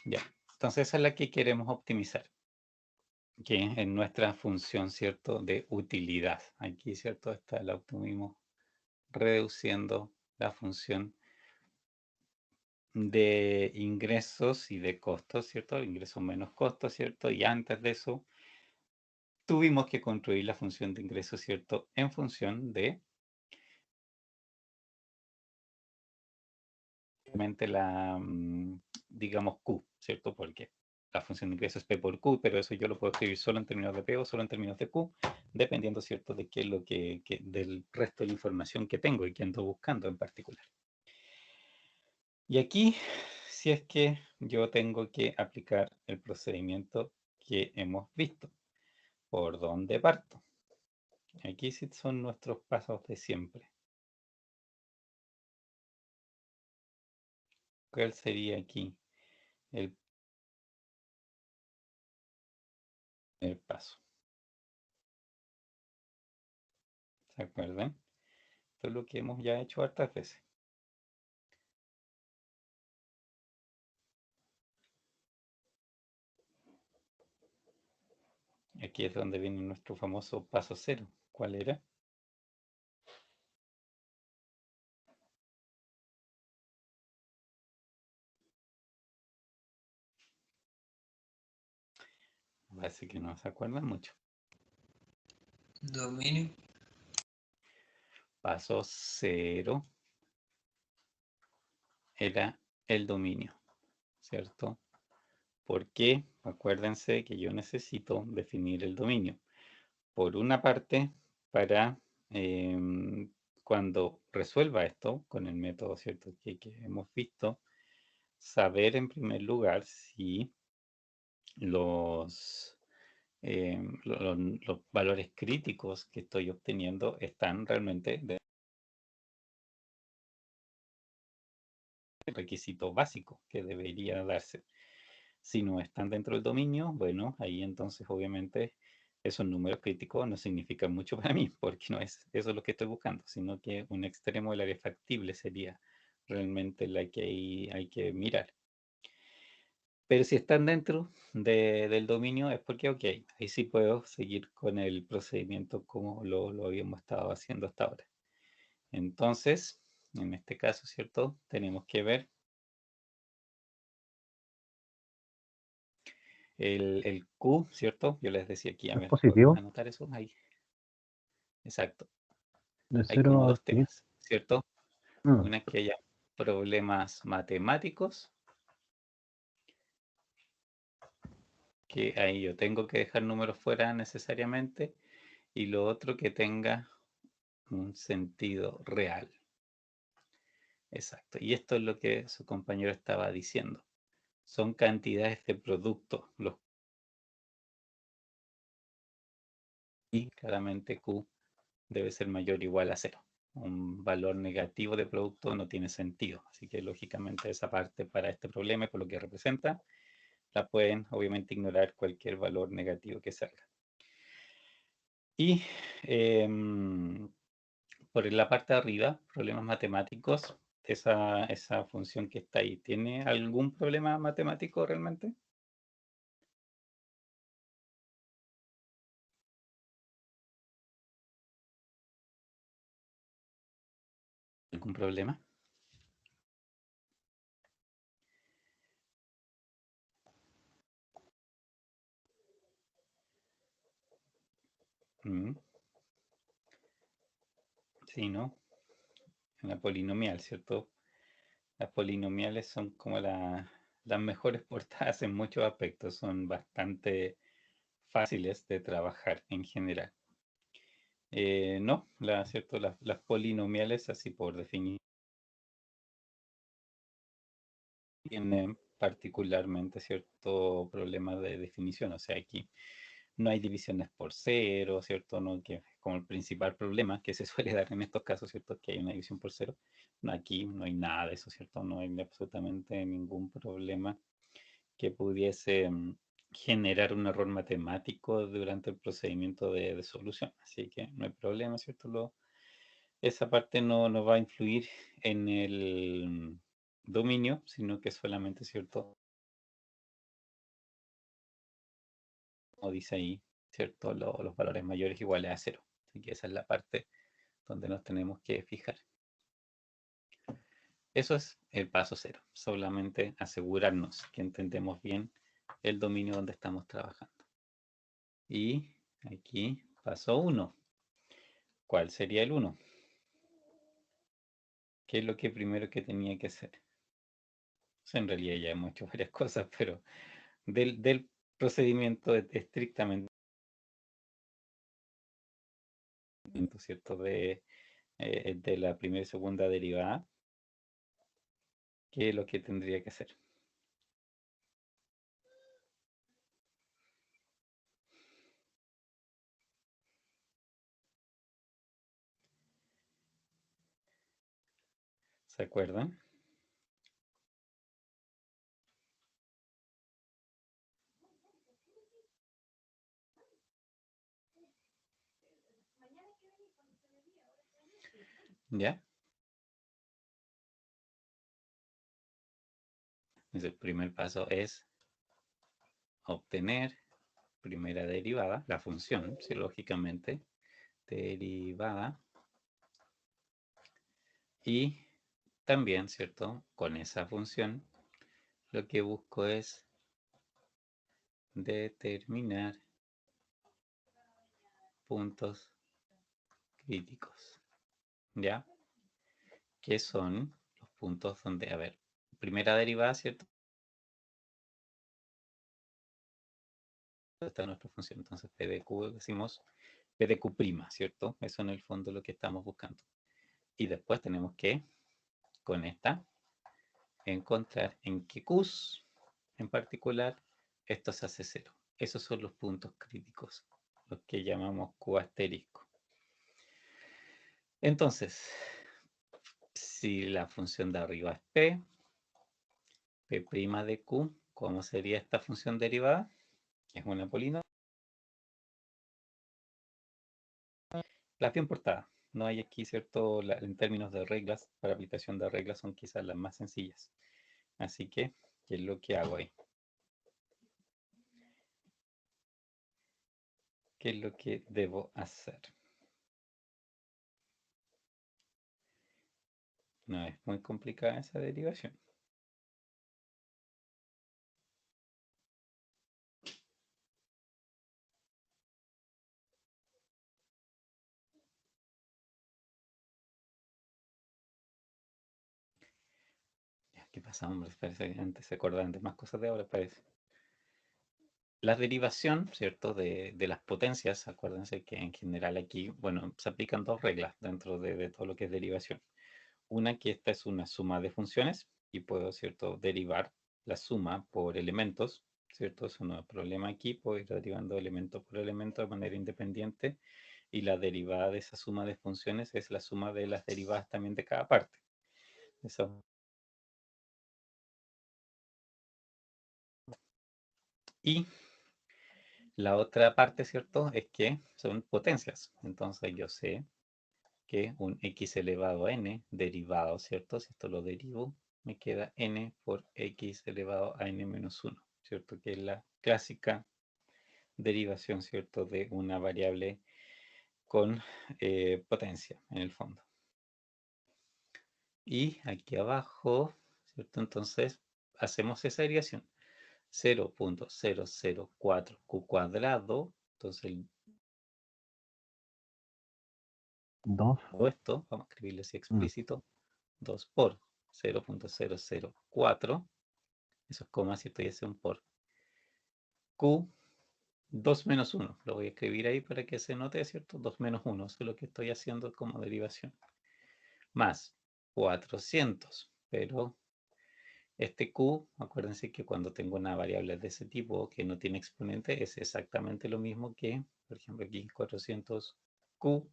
[SPEAKER 1] Ya. Entonces esa es la que queremos optimizar, que es nuestra función, ¿cierto?, de utilidad. Aquí, ¿cierto?, la obtuvimos reduciendo la función de ingresos y de costos, ¿cierto? Ingresos menos costos, ¿cierto? Y antes de eso, tuvimos que construir la función de ingresos, ¿cierto? En función de la, digamos, Q, ¿cierto? Porque la función de ingresos es P por Q, pero eso yo lo puedo escribir solo en términos de P o solo en términos de Q, dependiendo, ¿cierto?, de qué es lo del resto de la información que tengo y que ando buscando en particular. Y aquí, si es que yo tengo que aplicar el procedimiento que hemos visto, ¿por dónde parto? Aquí sí son nuestros pasos de siempre. ¿Cuál sería aquí el primer paso? ¿Se acuerdan? Esto es lo que hemos ya hecho hartas veces. Aquí es donde viene nuestro famoso paso cero. ¿Cuál era? Parece que no se acuerdan mucho.
[SPEAKER 3] dominio.
[SPEAKER 1] Paso cero era el dominio, ¿cierto? ¿Por qué? Acuérdense que yo necesito definir el dominio. Por una parte, para cuando resuelva esto con el método, ¿cierto? Que hemos visto, saber en primer lugar si los, los valores críticos que estoy obteniendo están realmente del requisito básico que debería darse. Si no están dentro del dominio, bueno, ahí entonces obviamente esos números críticos no significan mucho para mí, porque no es eso lo que estoy buscando, sino que un extremo del área factible sería realmente la que hay que mirar. Pero si están dentro del dominio es porque, ok, ahí sí puedo seguir con el procedimiento como lo habíamos estado haciendo hasta ahora. Entonces, en este caso, ¿cierto? Tenemos que ver el Q, ¿cierto? Yo les decía aquí, a
[SPEAKER 5] Es
[SPEAKER 1] ver, ¿podemos
[SPEAKER 5] positivo.
[SPEAKER 1] anotar eso? Ahí, exacto.
[SPEAKER 5] De
[SPEAKER 1] Hay como
[SPEAKER 5] 0 a
[SPEAKER 1] dos
[SPEAKER 5] 10.
[SPEAKER 1] temas, ¿cierto? Una es que haya problemas matemáticos, que ahí yo tengo que dejar números fuera necesariamente, y lo otro que tenga un sentido real. Exacto. Y esto es lo que su compañero estaba diciendo. Son cantidades de producto. Y claramente Q debe ser mayor o igual a 0. Un valor negativo de producto no tiene sentido. Así que lógicamente esa parte para este problema, por lo que representa, la pueden obviamente ignorar cualquier valor negativo que salga. Y por la parte de arriba, problemas matemáticos, esa función que está ahí, ¿tiene algún problema matemático realmente? ¿Algún problema? Mm, sí, ¿no? En la polinomial, ¿cierto? Las polinomiales son como las mejores portadas en muchos aspectos, son bastante fáciles de trabajar en general. No, ¿cierto? Las polinomiales, así por definición, tienen particularmente cierto problema de definición. O sea, aquí no hay divisiones por cero, ¿cierto? No, que es como el principal problema que se suele dar en estos casos, ¿cierto? Que hay una división por cero. No, aquí no hay nada de eso, ¿cierto? No hay absolutamente ningún problema que pudiese generar un error matemático durante el procedimiento de solución. Así que no hay problema, ¿cierto? Esa parte no va a influir en el dominio, sino que solamente, ¿cierto? Como dice ahí, ¿cierto? Los valores mayores iguales a 0. Así que esa es la parte donde nos tenemos que fijar. Eso es el paso 0. Solamente asegurarnos que entendemos bien el dominio donde estamos trabajando. Y aquí, paso 1. ¿Cuál sería el 1? ¿Qué es lo que primero que tenía que hacer? O sea, en realidad ya hemos hecho varias cosas, pero del procedimiento estrictamente, ¿cierto? De la primera y segunda derivada, ¿qué es lo que tendría que hacer? ¿Se acuerdan? ¿Ya? Entonces, el primer paso es obtener primera derivada, la función, sí, lógicamente, derivada. Y también, ¿cierto? Con esa función, lo que busco es determinar puntos críticos. ¿Ya? ¿Qué son los puntos donde, a ver, primera derivada, ¿cierto? Esta es nuestra función. Entonces, P de Q, decimos P de Q', ¿cierto? Eso en el fondo es lo que estamos buscando. Y después tenemos que, con esta, encontrar en qué Qs en particular esto se hace 0. Esos son los puntos críticos, los que llamamos Q asterisco. Entonces, si la función de arriba es P' de Q, ¿cómo sería esta función derivada? Es una polinomio. Las bien portadas. No hay aquí, ¿cierto? En términos de reglas, para aplicación de reglas son quizás las más sencillas. Así que, ¿qué es lo que hago ahí? ¿Qué es lo que debo hacer? No es muy complicada esa derivación. ¿Qué pasa, hombre? Parece que antes se acordaban de más cosas de ahora, parece. La derivación, ¿cierto? De las potencias, acuérdense que en general aquí, bueno, se aplican dos reglas dentro de todo lo que es derivación. Una, que esta es una suma de funciones y puedo, ¿cierto?, derivar la suma por elementos, ¿cierto? Eso no es problema aquí, puedo ir derivando elemento por elemento de manera independiente y la derivada de esa suma de funciones es la suma de las derivadas también de cada parte. Eso. Y la otra parte, ¿cierto?, es que son potencias. Entonces yo sé que un x elevado a n derivado, ¿cierto? Si esto lo derivo, me queda n por x elevado a n menos 1, ¿cierto? Que es la clásica derivación, ¿cierto?, de una variable con potencia en el fondo. Y aquí abajo, ¿cierto? Entonces hacemos esa derivación. 0.004q cuadrado, entonces el
[SPEAKER 3] 2.
[SPEAKER 1] esto, vamos a escribirlo así explícito, 2 por 0.004, eso es coma, ¿cierto? Y ese es un por Q 2 menos 1, lo voy a escribir ahí para que se note, ¿cierto? 2 menos 1, eso es lo que estoy haciendo como derivación. Más 400, pero este Q, acuérdense que cuando tengo una variable de ese tipo que no tiene exponente, es exactamente lo mismo que, por ejemplo, aquí 400Q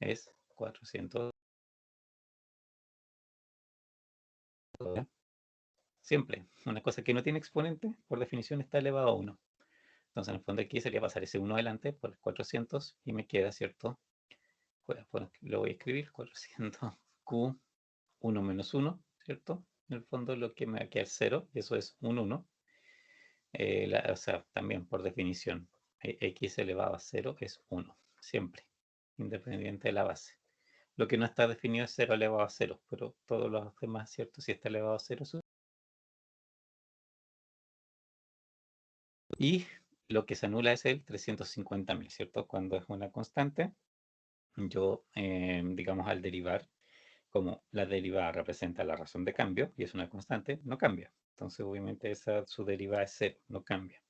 [SPEAKER 1] es 400. Siempre, una cosa que no tiene exponente, por definición está elevado a 1. Entonces, en el fondo aquí sería pasar ese 1 adelante por 400 y me queda, ¿cierto? Bueno, lo voy a escribir, 400Q 1 menos 1, ¿cierto? En el fondo lo que me va a quedar 0, y eso es un 1. O sea, también por definición, x elevado a 0 es 1, siempre, independiente de la base. Lo que no está definido es 0 elevado a 0, pero todos los demás, ¿cierto? Si está elevado a 0, y lo que se anula es el 350.000, ¿cierto? Cuando es una constante, yo, digamos, al derivar, como la derivada representa la razón de cambio y es una constante, no cambia. Entonces, obviamente, su derivada es 0, no cambia.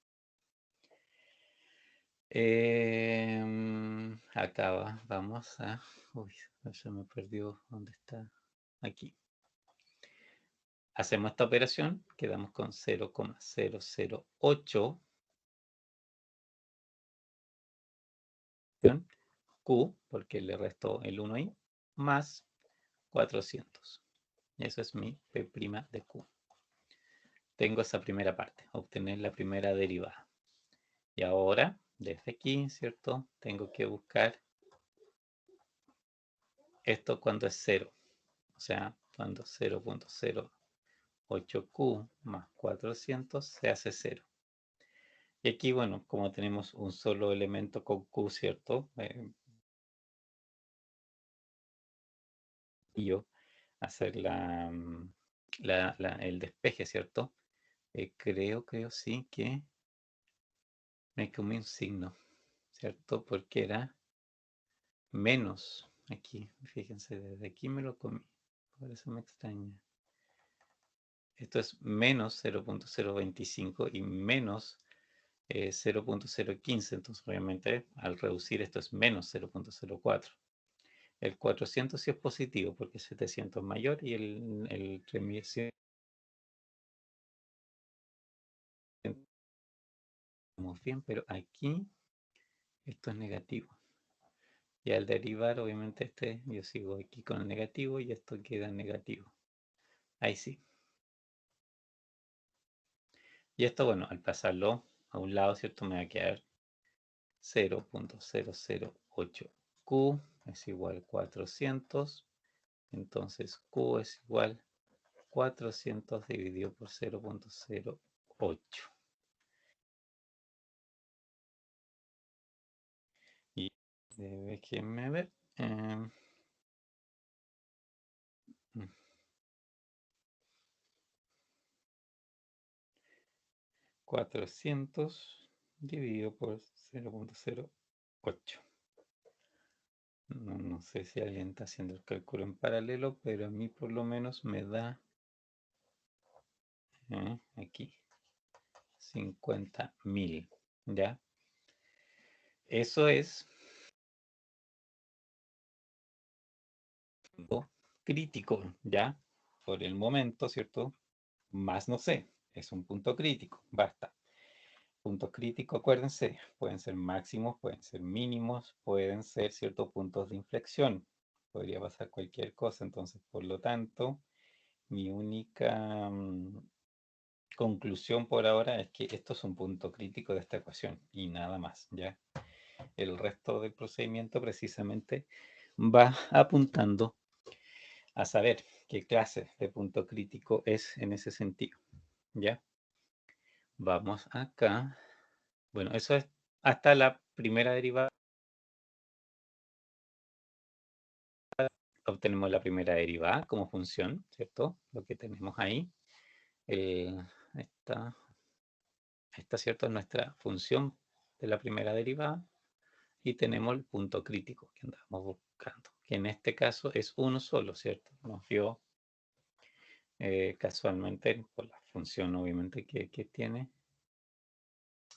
[SPEAKER 1] Acá vamos a... Uy, se me perdió. ¿Dónde está? Aquí. Hacemos esta operación, quedamos con 0,008 Q, porque le restó el 1 ahí, más 400. Eso es mi P' de Q. Tengo esa primera parte, obtener la primera derivada. Y ahora, desde aquí, ¿cierto? Tengo que buscar esto cuando es 0. O sea, cuando 0.08Q más 400 se hace 0. Y aquí, bueno, como tenemos un solo elemento con Q, ¿cierto? Y yo hacer el despeje, ¿cierto? Creo sí que me comí un signo, ¿cierto? Porque era menos aquí. Fíjense, desde aquí me lo comí. Por eso me extraña. Esto es menos 0.025 y menos 0.015. Entonces, obviamente, al reducir esto es menos 0.04. El 400 sí es positivo porque 700 es mayor y el 3100 estamos bien, pero aquí esto es negativo. Y al derivar, obviamente, yo sigo aquí con el negativo y esto queda negativo. Ahí sí. Y esto, bueno, al pasarlo a un lado, ¿cierto? Me va a quedar 0.008. Q es igual a 400. Entonces Q es igual a 400 dividido por 0.08. Y déjenme ver. 400 dividido por 0.08. No sé si alguien está haciendo el cálculo en paralelo, pero a mí por lo menos me da aquí 50.000. ¿Ya? Eso es crítico, ¿ya? Por el momento, ¿cierto? Más no sé, es un punto crítico, basta. Puntos críticos, acuérdense, pueden ser máximos, pueden ser mínimos, pueden ser ciertos puntos de inflexión. Podría pasar cualquier cosa, entonces, por lo tanto, mi única conclusión por ahora es que esto es un punto crítico de esta ecuación y nada más, ¿ya? El resto del procedimiento precisamente va apuntando a saber qué clase de punto crítico es en ese sentido, ¿ya? Vamos acá. Bueno, eso es hasta la primera derivada. Obtenemos la primera derivada como función, ¿cierto? Lo que tenemos ahí. Esta, ¿cierto? Es nuestra función de la primera derivada. Y tenemos el punto crítico que andamos buscando, que en este caso es uno solo, ¿cierto? Nos dio casualmente por la función, obviamente, que tiene.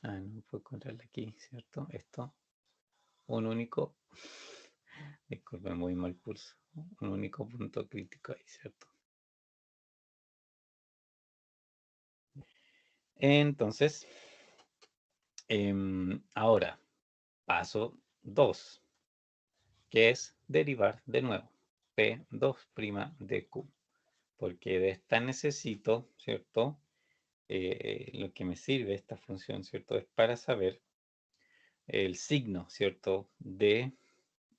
[SPEAKER 1] No puedo encontrarla aquí, ¿cierto? Esto, un único, disculpen, muy mal pulso, un único punto crítico ahí, ¿cierto? Entonces, ahora, paso 2, que es derivar de nuevo P2' de Q, porque de esta necesito, ¿cierto? Lo que me sirve esta función, ¿cierto? Es para saber el signo, ¿cierto? De,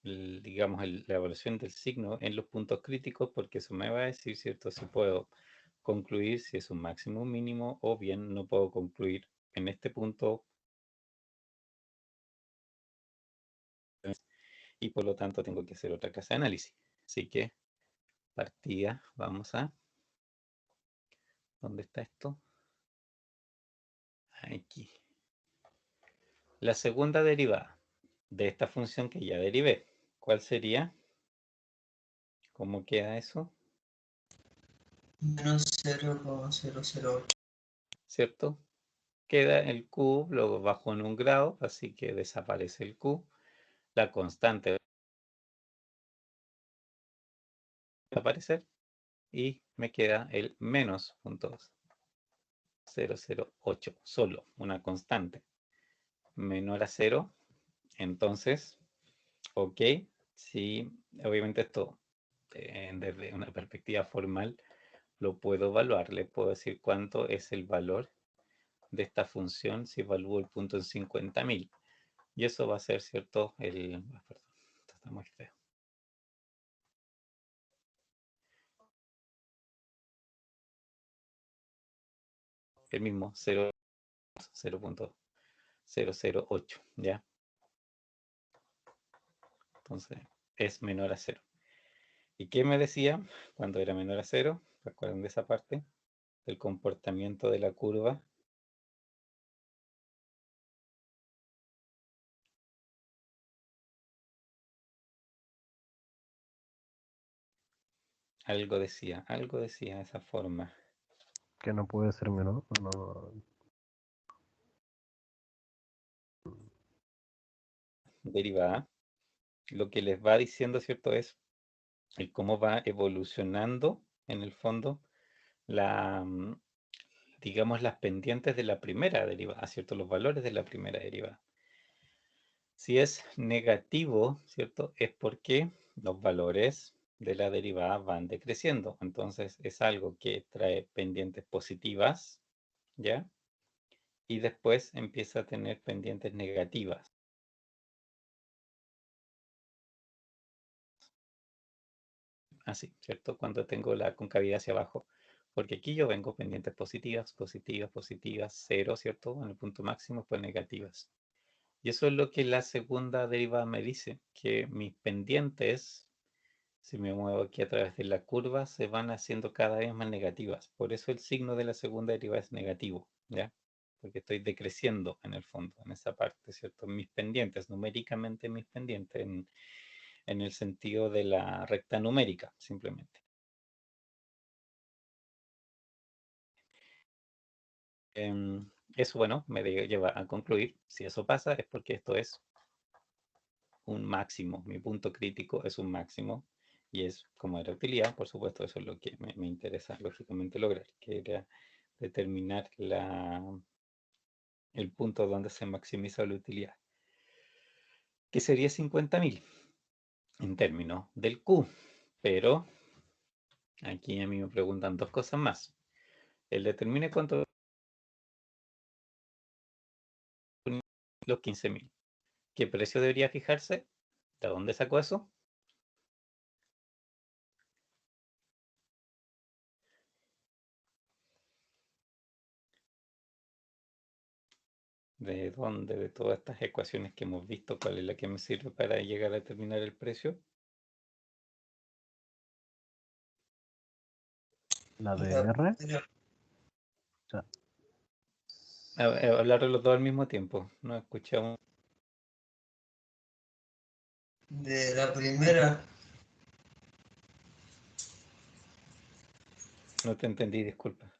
[SPEAKER 1] digamos, la evaluación del signo en los puntos críticos, porque eso me va a decir, ¿cierto? Si puedo concluir si es un máximo o mínimo, o bien no puedo concluir en este punto y por lo tanto tengo que hacer otra clase de análisis. Así que, partida, vamos a... ¿Dónde está esto? Aquí. La segunda derivada de esta función que ya derivé, ¿cuál sería? ¿Cómo queda eso?
[SPEAKER 5] Menos 0,008.
[SPEAKER 1] ¿Cierto? Queda el Q, luego bajo en un grado, así que desaparece el Q. La constante va a desaparecer y me queda el menos 0.008, solo una constante menor a 0. Entonces, ok, sí, obviamente esto desde una perspectiva formal lo puedo evaluar, le puedo decir cuánto es el valor de esta función si evalúo el punto en 50.000. Y eso va a ser, ¿cierto? Perdón, esto está muy feo. El mismo 0.008, ¿ya? Entonces, es menor a 0. ¿Y qué me decía cuando era menor a 0? ¿Recuerdan de esa parte? El comportamiento de la curva. Algo decía de esa forma.
[SPEAKER 2] Que no puede ser menor. No.
[SPEAKER 1] Derivada. lo que les va diciendo, ¿cierto? Es el cómo va evolucionando, en el fondo, la, digamos, las pendientes de la primera derivada, ¿cierto? Los valores de la primera derivada. Si es negativo, ¿cierto? Es porque los valores de la derivada van decreciendo. Entonces es algo que trae pendientes positivas, ¿ya? Y después empieza a tener pendientes negativas. Así, ¿cierto? Cuando tengo la concavidad hacia abajo. Porque aquí yo vengo pendientes positivas, positivas, positivas, cero, ¿cierto? En el punto máximo, pues negativas. Y eso es lo que la segunda derivada me dice, que mis pendientes, si me muevo aquí a través de la curva, se van haciendo cada vez más negativas. Por eso el signo de la segunda derivada es negativo, ¿ya? Porque estoy decreciendo en el fondo, en esa parte, ¿cierto? Mis pendientes, numéricamente mis pendientes, en el sentido de la recta numérica, simplemente. Eso, bueno, me lleva a concluir, si eso pasa es porque esto es un máximo, mi punto crítico es un máximo, y es como era utilidad, por supuesto, eso es lo que me interesa lógicamente lograr, que era determinar el punto donde se maximiza la utilidad, que sería 50.000 en términos del Q, pero aquí a mí me preguntan dos cosas más. El determine cuánto los 15.000. ¿Qué precio debería fijarse? ¿De dónde sacó eso? ¿De dónde? De todas estas ecuaciones que hemos visto, ¿cuál es la que me sirve para llegar a determinar el precio?
[SPEAKER 6] La de
[SPEAKER 5] La
[SPEAKER 6] R.
[SPEAKER 5] primera
[SPEAKER 6] O sea,
[SPEAKER 1] Hablar de los dos al mismo tiempo. No escuchamos.
[SPEAKER 5] de la primera,
[SPEAKER 1] No te entendí, disculpa.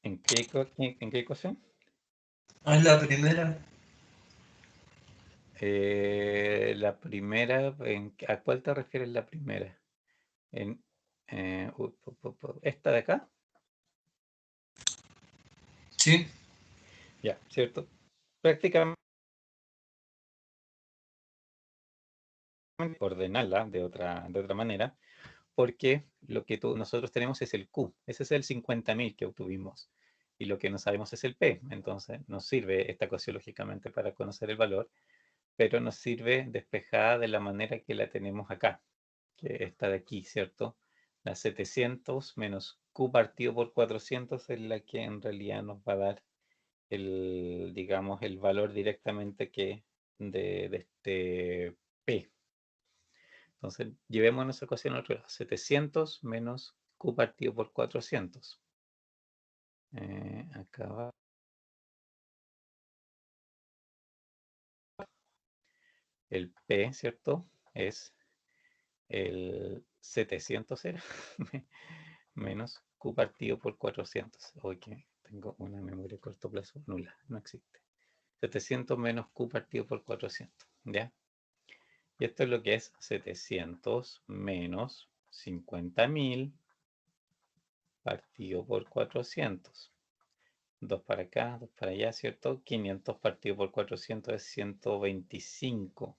[SPEAKER 1] ¿En qué, en qué ecuación?
[SPEAKER 5] es la primera,
[SPEAKER 1] La primera, ¿a cuál te refieres la primera? En, ¿esta de acá?
[SPEAKER 5] sí,
[SPEAKER 1] Ya, ¿cierto? Prácticamente ordenarla de otra manera, porque lo que nosotros tenemos es el Q. Ese es el 50.000 que obtuvimos. Y lo que no sabemos es el P. Entonces nos sirve esta ecuación lógicamente para conocer el valor, pero nos sirve despejada de la manera que la tenemos acá, que está de aquí, ¿cierto? La 700 menos Q partido por 400 es la que en realidad nos va a dar el, digamos, el valor directamente que de este P. Entonces, llevemos nuestra ecuación al otro lado. 700 menos Q partido por 400. Acá va. El P, ¿cierto? Es el 700 era, menos Q partido por 400. Hoy que tengo una memoria a corto plazo nula, no existe. 700 menos Q partido por 400, ¿ya? Y esto es lo que es 700 menos 50.000 partido por 400. 2 para acá, 2 para allá, ¿cierto? 500 partido por 400 es 125.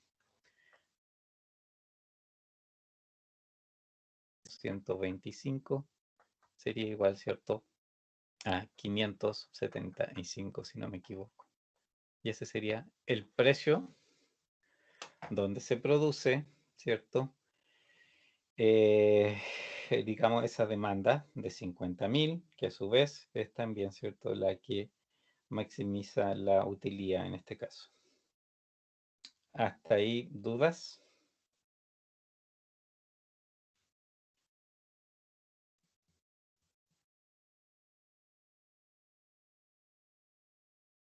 [SPEAKER 1] 125 sería igual, ¿cierto? A 575, si no me equivoco. Y ese sería el precio donde se produce, ¿cierto? Digamos, esa demanda de 50.000, que a su vez es también, ¿cierto?, la que maximiza la utilidad en este caso. ¿Hasta ahí dudas?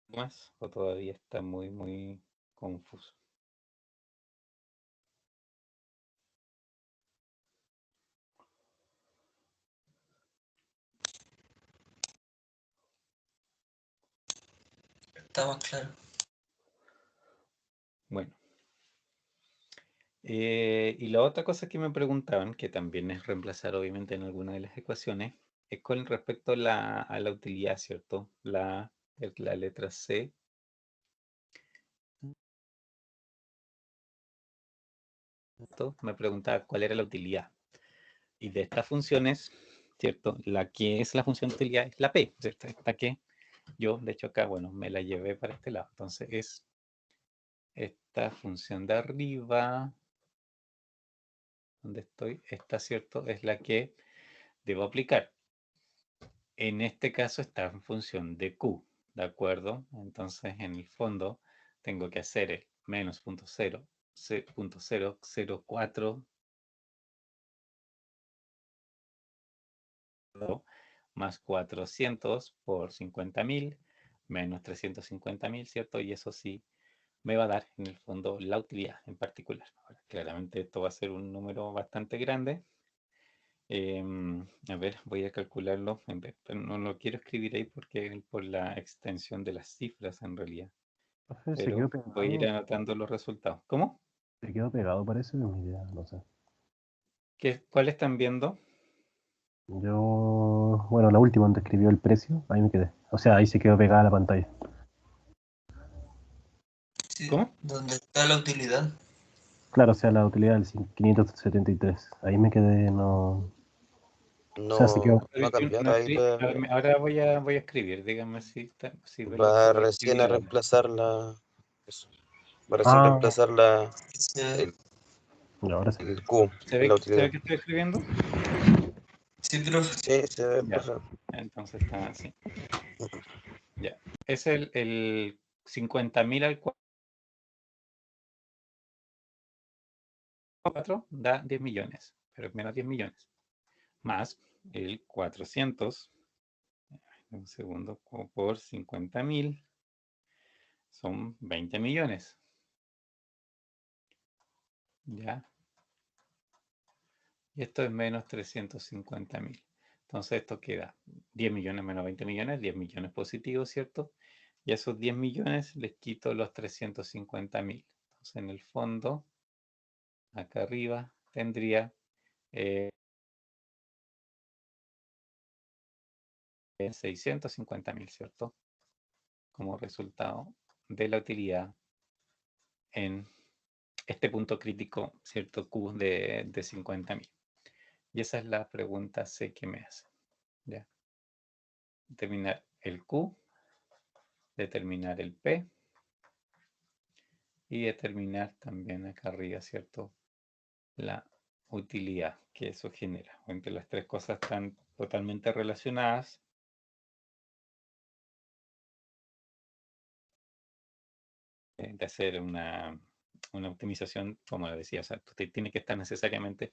[SPEAKER 1] ¿Más? ¿O todavía está muy, muy confuso?
[SPEAKER 5] está más claro.
[SPEAKER 1] Bueno. Y la otra cosa que me preguntaban, que también es reemplazar obviamente en alguna de las ecuaciones, es con respecto a la utilidad, ¿cierto? La letra C. Me preguntaba cuál era la utilidad. Y de estas funciones, ¿cierto? La que es la función de utilidad es la P, ¿cierto? Esta que yo, de hecho acá, bueno, me la llevé para este lado. Entonces es esta función de arriba, donde estoy, esta, ¿cierto? Es la que debo aplicar. En este caso está en función de Q, ¿de acuerdo? Entonces, en el fondo, tengo que hacer el menos 0.004 más 400 por 50.000 menos 350.000, ¿cierto? Y eso sí me va a dar, en el fondo, la utilidad en particular. Ahora, claramente esto va a ser un número bastante grande. A ver, voy a calcularlo, pero no lo quiero escribir ahí porque por la extensión de las cifras en realidad.
[SPEAKER 6] Profe, se
[SPEAKER 1] Pero
[SPEAKER 6] quedó
[SPEAKER 1] voy a ir
[SPEAKER 6] pegado.
[SPEAKER 1] anotando los resultados. ¿Cómo?
[SPEAKER 6] Se quedó pegado, parece, mi idea, no sé.
[SPEAKER 1] ¿Cuál están viendo?
[SPEAKER 6] Yo, bueno, la última donde escribió el precio, ahí me quedé. O sea, ahí se quedó pegada la pantalla.
[SPEAKER 5] Sí,
[SPEAKER 1] ¿Cómo?
[SPEAKER 5] ¿dónde está la utilidad?
[SPEAKER 6] Claro, o sea, la utilidad del 573. Ahí me quedé, no. O sea, se quedó.
[SPEAKER 4] No ha cambiado. Ahí
[SPEAKER 1] Ahora voy a escribir, díganme si ve lo
[SPEAKER 4] va
[SPEAKER 1] que
[SPEAKER 4] recién a
[SPEAKER 1] escribí ahora.
[SPEAKER 4] reemplazar la. Eso. Va recién a
[SPEAKER 6] Ah,
[SPEAKER 4] reemplazar
[SPEAKER 5] Sí,
[SPEAKER 6] y ahora sí.
[SPEAKER 4] el Q
[SPEAKER 1] ¿Se
[SPEAKER 4] en la
[SPEAKER 1] ve
[SPEAKER 4] utilidad.
[SPEAKER 1] que estoy escribiendo?
[SPEAKER 5] sí, profe.
[SPEAKER 4] Sí, se ve
[SPEAKER 1] Ya,
[SPEAKER 4] perfecto.
[SPEAKER 1] entonces está así. Ya. Es el 50.000 al 4 da 10 millones, pero es menos 10 millones. Más el 400, un segundo, por 50.000 son 20 millones. ¿Ya? Y esto es menos 350.000. Entonces esto queda 10 millones menos 20 millones, 10 millones positivos, ¿cierto? Y a esos 10 millones les quito los 350.000. Entonces en el fondo, acá arriba, tendría 650.000, ¿cierto? Como resultado de la utilidad en este punto crítico, ¿cierto? Q de 50.000. Y esa es la pregunta C que me hace. ¿Ya? Determinar el Q, determinar el P y determinar también acá arriba, ¿cierto? La utilidad que eso genera. Aunque las tres cosas están totalmente relacionadas, de hacer una optimización, como decía, o sea, usted tiene que estar necesariamente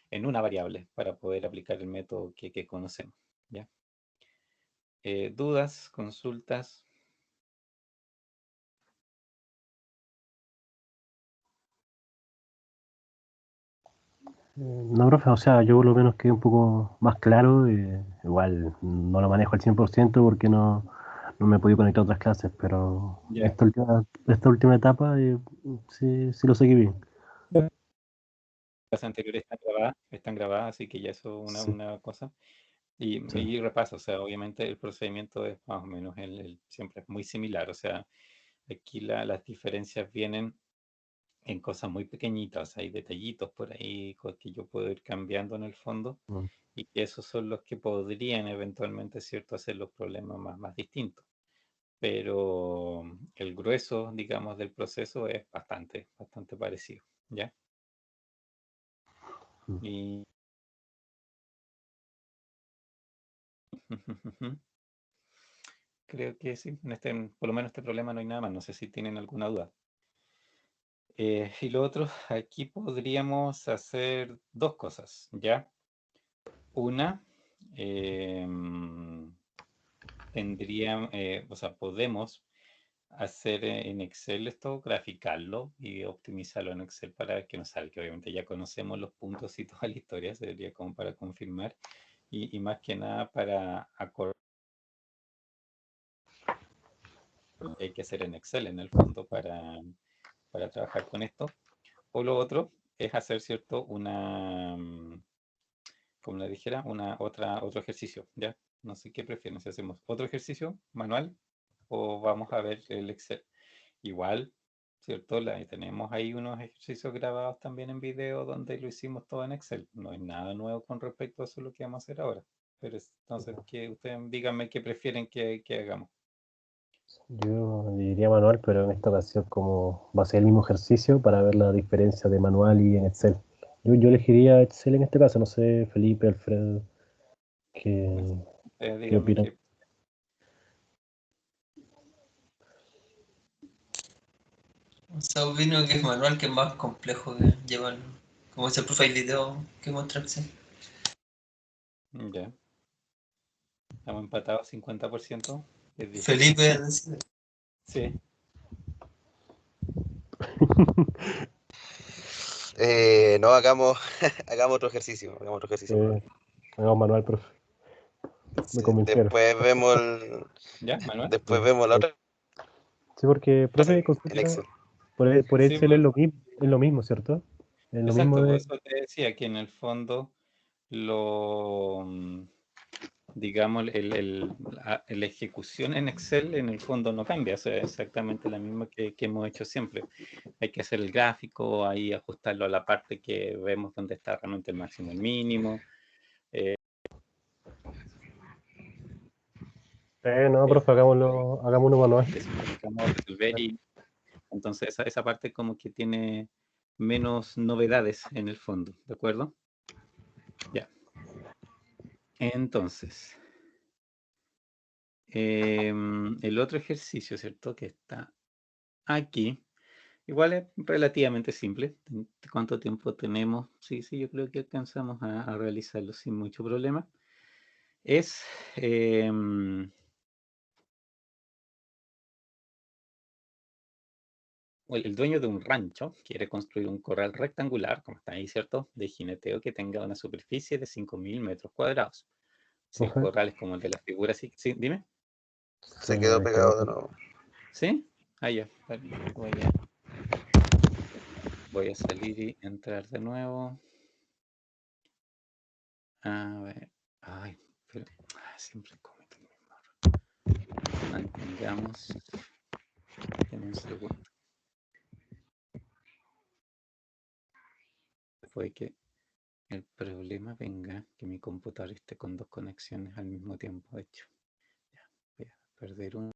[SPEAKER 1] en una variable para poder aplicar el método que conocemos. ¿Ya? ¿Dudas, consultas?
[SPEAKER 6] No, profe, o sea, yo por lo menos quedé un poco más claro. Igual no lo manejo al 100% porque no me he podido conectar a otras clases, pero
[SPEAKER 1] Ya.
[SPEAKER 6] esta última etapa sí lo seguí bien.
[SPEAKER 1] Las anteriores están grabadas, así que ya eso es
[SPEAKER 6] Sí,
[SPEAKER 1] una cosa. Y,
[SPEAKER 6] sí.
[SPEAKER 1] y repaso, o sea, obviamente el procedimiento es más o menos siempre es muy similar, o sea, aquí las diferencias vienen en cosas muy pequeñitas, hay detallitos por ahí que yo puedo ir cambiando en el fondo
[SPEAKER 6] Mm.
[SPEAKER 1] y que esos son los que podrían eventualmente, ¿cierto?, hacer los problemas más distintos. Pero el grueso, digamos, del proceso es bastante parecido, ¿ya?
[SPEAKER 6] Mm.
[SPEAKER 1] Y creo que sí, por lo menos este problema no hay nada más, no sé si tienen alguna duda. Y lo otro, aquí podríamos hacer dos cosas, ¿ya? Una, o sea, podemos hacer en Excel esto, graficarlo y optimizarlo en Excel para que nos salga, que obviamente ya conocemos los puntos y toda la historia, sería como para confirmar y más que nada para acordar hay que hacer en Excel en el fondo para trabajar con esto. O lo otro es hacer, ¿cierto? Como le dijera, otro ejercicio, ¿ya? No sé qué prefieren, si hacemos otro ejercicio manual o vamos a ver el Excel. Igual, ¿cierto? Tenemos ahí unos ejercicios grabados también en video donde lo hicimos todo en Excel. No hay nada nuevo con respecto a eso lo que vamos a hacer ahora. Pero entonces, que ustedes díganme qué prefieren que hagamos.
[SPEAKER 6] Yo diría manual, pero en esta ocasión como va a ser el mismo ejercicio para ver la diferencia de manual y en Excel. Yo elegiría Excel en este caso, no sé, Felipe, Alfredo, ¿qué, qué
[SPEAKER 1] Díganme
[SPEAKER 6] opinan?
[SPEAKER 1] qué.
[SPEAKER 5] O sea, opino que es manual, que es más complejo que llevarlo. Como ese profile video que mostrarse.
[SPEAKER 1] Ya. Estamos empatados 50%. Es difícil.
[SPEAKER 5] Felipe decide.
[SPEAKER 1] Sí.
[SPEAKER 4] No, hagamos, hagamos otro ejercicio. Hagamos otro ejercicio.
[SPEAKER 6] Hagamos manual, profe. Me
[SPEAKER 4] Sí,
[SPEAKER 6] convencieron.
[SPEAKER 1] ¿Ya, Manuel?
[SPEAKER 4] después vemos la otra
[SPEAKER 6] Sí, porque, profe,
[SPEAKER 4] en
[SPEAKER 6] consulta,
[SPEAKER 4] Excel.
[SPEAKER 6] por
[SPEAKER 1] Sí,
[SPEAKER 6] Excel es lo mismo, ¿cierto? Es lo mismo
[SPEAKER 1] exacto, por
[SPEAKER 6] de...
[SPEAKER 1] eso te decía que en el fondo digamos, la ejecución en Excel en el fondo no cambia, o sea, es exactamente la misma que hemos hecho siempre. Hay que hacer el gráfico, ahí ajustarlo a la parte que vemos donde está realmente el máximo, el mínimo.
[SPEAKER 6] no, profe, hagamos uno manual.
[SPEAKER 1] Descodificamos, resolver y entonces esa parte como que tiene menos novedades en el fondo, ¿de acuerdo? Ya. Entonces, el otro ejercicio, ¿cierto? Que está aquí. Igual es relativamente simple. ¿Cuánto tiempo tenemos? Sí, yo creo que alcanzamos a realizarlo sin mucho problema. Es el dueño de un rancho quiere construir un corral rectangular, como está ahí, ¿cierto? De jineteo que tenga una superficie de 5.000 metros cuadrados. Si el
[SPEAKER 6] Profe,
[SPEAKER 1] corral es como el de la figura, sí, dime.
[SPEAKER 6] se
[SPEAKER 4] Se quedó
[SPEAKER 6] me
[SPEAKER 4] pegado de
[SPEAKER 6] quedó.
[SPEAKER 4] nuevo.
[SPEAKER 1] ¿Sí? Ah, ya. Vale, voy a salir y entrar de nuevo. A ver. Ay, pero siempre cometo el mismo error. Mantengamos. Deme un segundo. Puede que el problema venga que mi computador esté con dos conexiones al mismo tiempo. De hecho, ya, voy a perder un.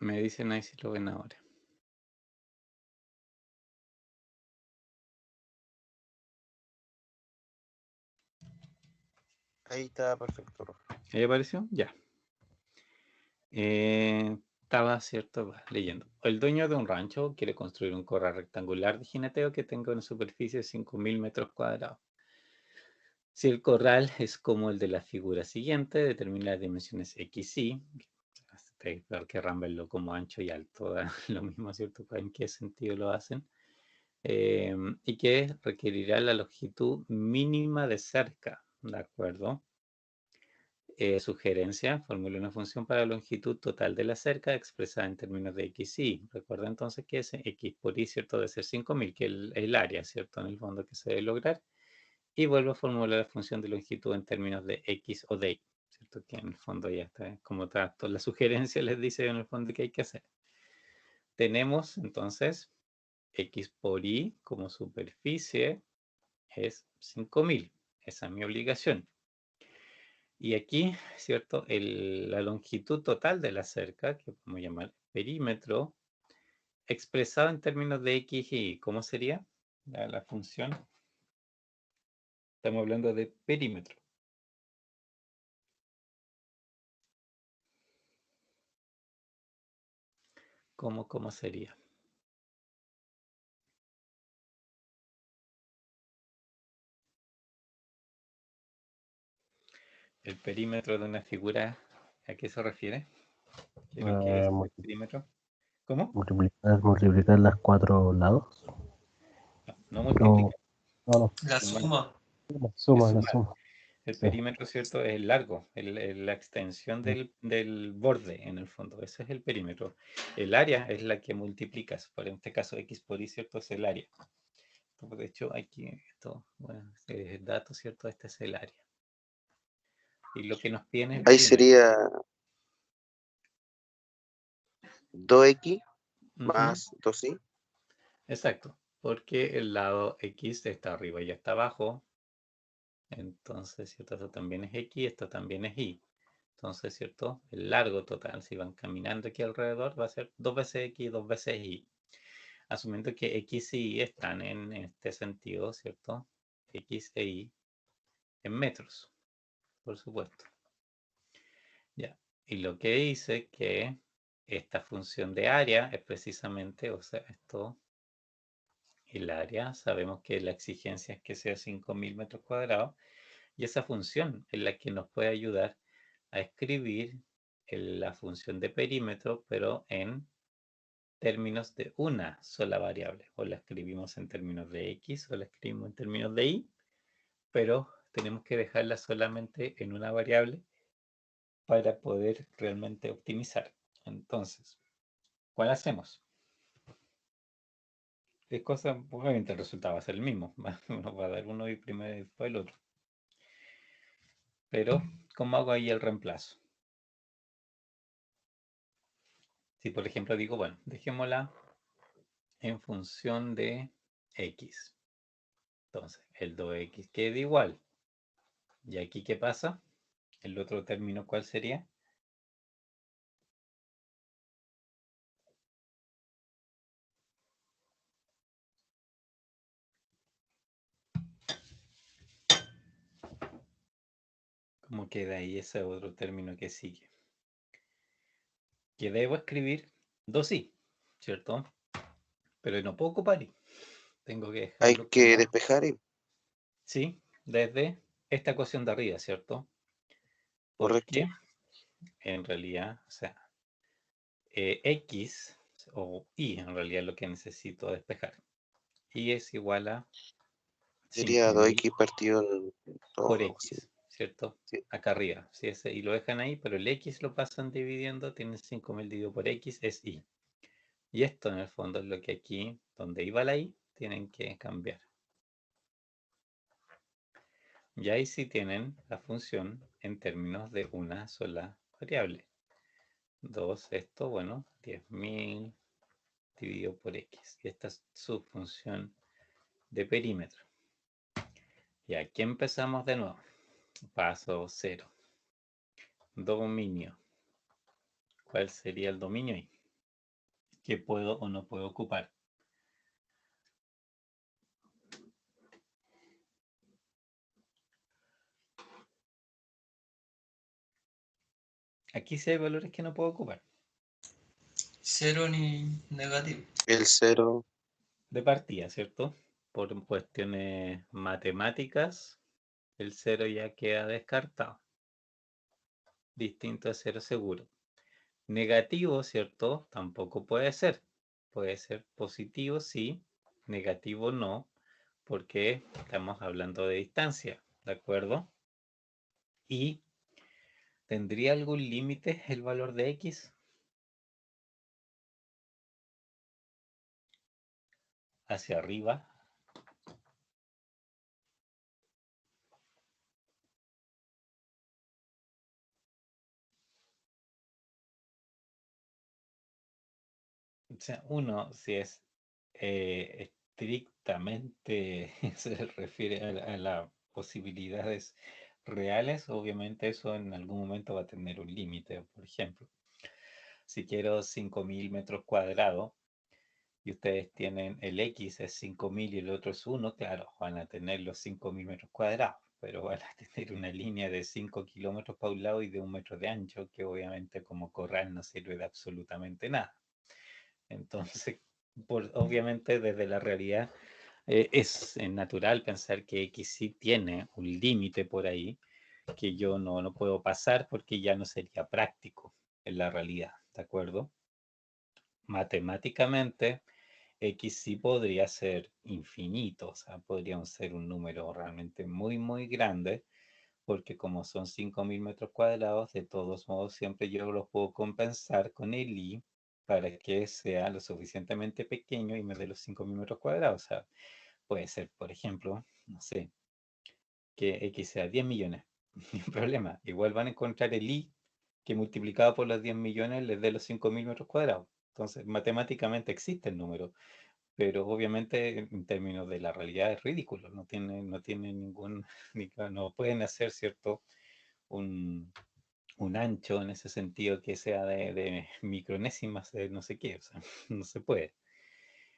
[SPEAKER 1] Me dicen ahí si lo ven ahora.
[SPEAKER 4] Ahí está perfecto, profe.
[SPEAKER 1] ¿Ahí apareció? Ya. Estaba, cierto, leyendo. El dueño de un rancho quiere construir un corral rectangular de jineteo que tenga una superficie de 5.000 metros cuadrados. Si el corral es como el de la figura siguiente, determina las dimensiones X, Y. Claro que Rambel como ancho y alto, da lo mismo, ¿cierto? ¿En qué sentido lo hacen? Y que requerirá la longitud mínima de cerca, ¿de acuerdo? Sugerencia, formule una función para la longitud total de la cerca expresada en términos de x, y. Recuerda entonces que ese x por y, ¿cierto? Debe ser 5.000, que es el área, ¿cierto? En el fondo que se debe lograr. Y vuelvo a formular la función de longitud en términos de x o de y, ¿cierto? Que en el fondo ya está, como trato, la sugerencia les dice en el fondo que hay que hacer. Tenemos entonces x por y como superficie es 5.000. Esa es mi obligación. Y aquí, ¿cierto? La longitud total de la cerca, que podemos llamar perímetro, expresado en términos de x y y. ¿Cómo sería la función? Estamos hablando de perímetro. ¿Cómo sería? el perímetro de una figura, ¿a qué se refiere? ¿Qué es lo que es el perímetro? ¿Cómo?
[SPEAKER 6] multiplicar las 4 lados.
[SPEAKER 1] No multiplica.
[SPEAKER 6] No,
[SPEAKER 5] La suma.
[SPEAKER 6] suma, la
[SPEAKER 1] sumar.
[SPEAKER 6] suma.
[SPEAKER 1] El
[SPEAKER 6] Sí.
[SPEAKER 1] perímetro, ¿cierto? Es el largo, la extensión del borde, en el fondo. Ese es el perímetro. El área es la que multiplicas. Por en este caso, x por y, ¿cierto? Es el área. De hecho, aquí, esto, bueno, este es el dato, ¿cierto? Este es el área. Y lo que nos piden es el
[SPEAKER 4] Ahí
[SPEAKER 1] perímetro.
[SPEAKER 4] sería 2x
[SPEAKER 1] Ujú.
[SPEAKER 4] más 2y.
[SPEAKER 1] Exacto, porque el lado X está arriba y está abajo. Entonces, ¿cierto? Esto también es X, esto también es Y. Entonces, ¿cierto? El largo total, si van caminando aquí alrededor, va a ser 2 veces X, 2 veces Y. Asumiendo que X y Y están en este sentido, ¿cierto? X e Y en metros, por supuesto. Ya. Y lo que dice que esta función de área es precisamente, o sea, esto, el área, sabemos que la exigencia es que sea 5.000 metros cuadrados, y esa función es la que nos puede ayudar a escribir la función de perímetro, pero en términos de una sola variable. O la escribimos en términos de X o la escribimos en términos de Y, pero tenemos que dejarla solamente en una variable para poder realmente optimizar. Entonces, ¿cuál hacemos? Es cosa, obviamente el resultado va a ser el mismo. Nos va a dar uno y primero y después el otro. Pero, ¿cómo hago ahí el reemplazo? Si por ejemplo digo, bueno, dejémosla en función de X. Entonces, el 2X queda igual. ¿Y aquí qué pasa? El otro término, ¿cuál sería? ¿Cómo queda ahí ese otro término que sigue? Que debo escribir 2i, ¿cierto? Pero no puedo ocupar i. Tengo que
[SPEAKER 4] Hay
[SPEAKER 1] dejarlo
[SPEAKER 4] que
[SPEAKER 1] como,
[SPEAKER 4] despejar y
[SPEAKER 1] sí, desde esta ecuación de arriba, ¿cierto?
[SPEAKER 4] correcto.
[SPEAKER 1] Porque en realidad, o sea, x o y en realidad es lo que necesito despejar. Y es igual a
[SPEAKER 4] Sería
[SPEAKER 1] 5.000
[SPEAKER 4] 2x partido en 2,
[SPEAKER 1] por
[SPEAKER 4] algo así.
[SPEAKER 1] x, ¿cierto?
[SPEAKER 4] Sí.
[SPEAKER 1] Acá arriba, ¿sí? Y lo dejan ahí, pero el x lo pasan dividiendo, tienen 5.000 dividido por x, es y. Y esto en el fondo es lo que aquí, donde iba la y, tienen que cambiar. Y ahí sí tienen la función en términos de una sola variable. 2, esto, bueno, 10.000 dividido por x. Y esta es su función de perímetro. Y aquí empezamos de nuevo. Paso 0. Dominio. ¿Cuál sería el dominio ahí? ¿Qué puedo o no puedo ocupar? Aquí sí hay valores que no puedo ocupar.
[SPEAKER 5] 0 ni negativo.
[SPEAKER 4] El 0,
[SPEAKER 1] De partida, ¿cierto? Por cuestiones matemáticas, el 0 ya queda descartado. Distinto a 0 seguro. Negativo, ¿cierto? Tampoco puede ser. Puede ser positivo, sí. Negativo, no. Porque estamos hablando de distancia, ¿de acuerdo? Y ¿tendría algún límite el valor de x? Hacia arriba. O sea, uno, si es estrictamente se refiere a las posibilidades reales, obviamente eso en algún momento va a tener un límite. Por ejemplo, si quiero 5.000 metros cuadrados y ustedes tienen el X es 5.000 y el otro es 1, claro, van a tener los 5.000 metros cuadrados, pero van a tener una línea de 5 kilómetros para un lado y de 1 metro de ancho, que obviamente como corral no sirve de absolutamente nada. Entonces, obviamente desde la realidad es natural pensar que X sí tiene un límite por ahí que yo no puedo pasar porque ya no sería práctico en la realidad, ¿de acuerdo? Matemáticamente, X sí podría ser infinito, o sea, podría ser un número realmente muy grande, porque como son 5.000 metros cuadrados, de todos modos siempre yo los puedo compensar con el I para que sea lo suficientemente pequeño y me dé los 5.000 metros cuadrados. O sea, puede ser, por ejemplo, no sé, que X sea 10 millones, ni un problema. Igual van a encontrar el I que multiplicado por los 10 millones les dé los 5.000 metros cuadrados. Entonces, matemáticamente existe el número, pero obviamente en términos de la realidad es ridículo, no tiene ningún, no pueden hacer, ¿cierto? Un ancho en ese sentido que sea de micronésimas de no sé qué, o sea, no se puede.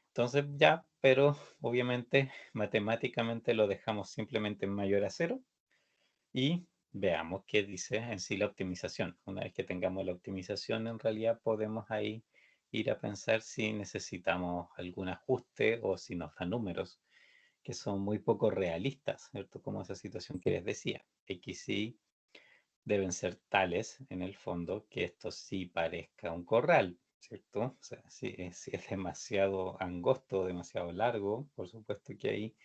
[SPEAKER 1] Entonces ya, pero obviamente matemáticamente lo dejamos simplemente mayor a 0 y veamos qué dice en sí la optimización. Una vez que tengamos la optimización, en realidad podemos ahí ir a pensar si necesitamos algún ajuste o si nos da números que son muy poco realistas, ¿cierto? Como esa situación que les decía. X y deben ser tales, en el fondo, que esto sí parezca un corral, ¿cierto? O sea, si es demasiado angosto, demasiado largo, por supuesto que ahí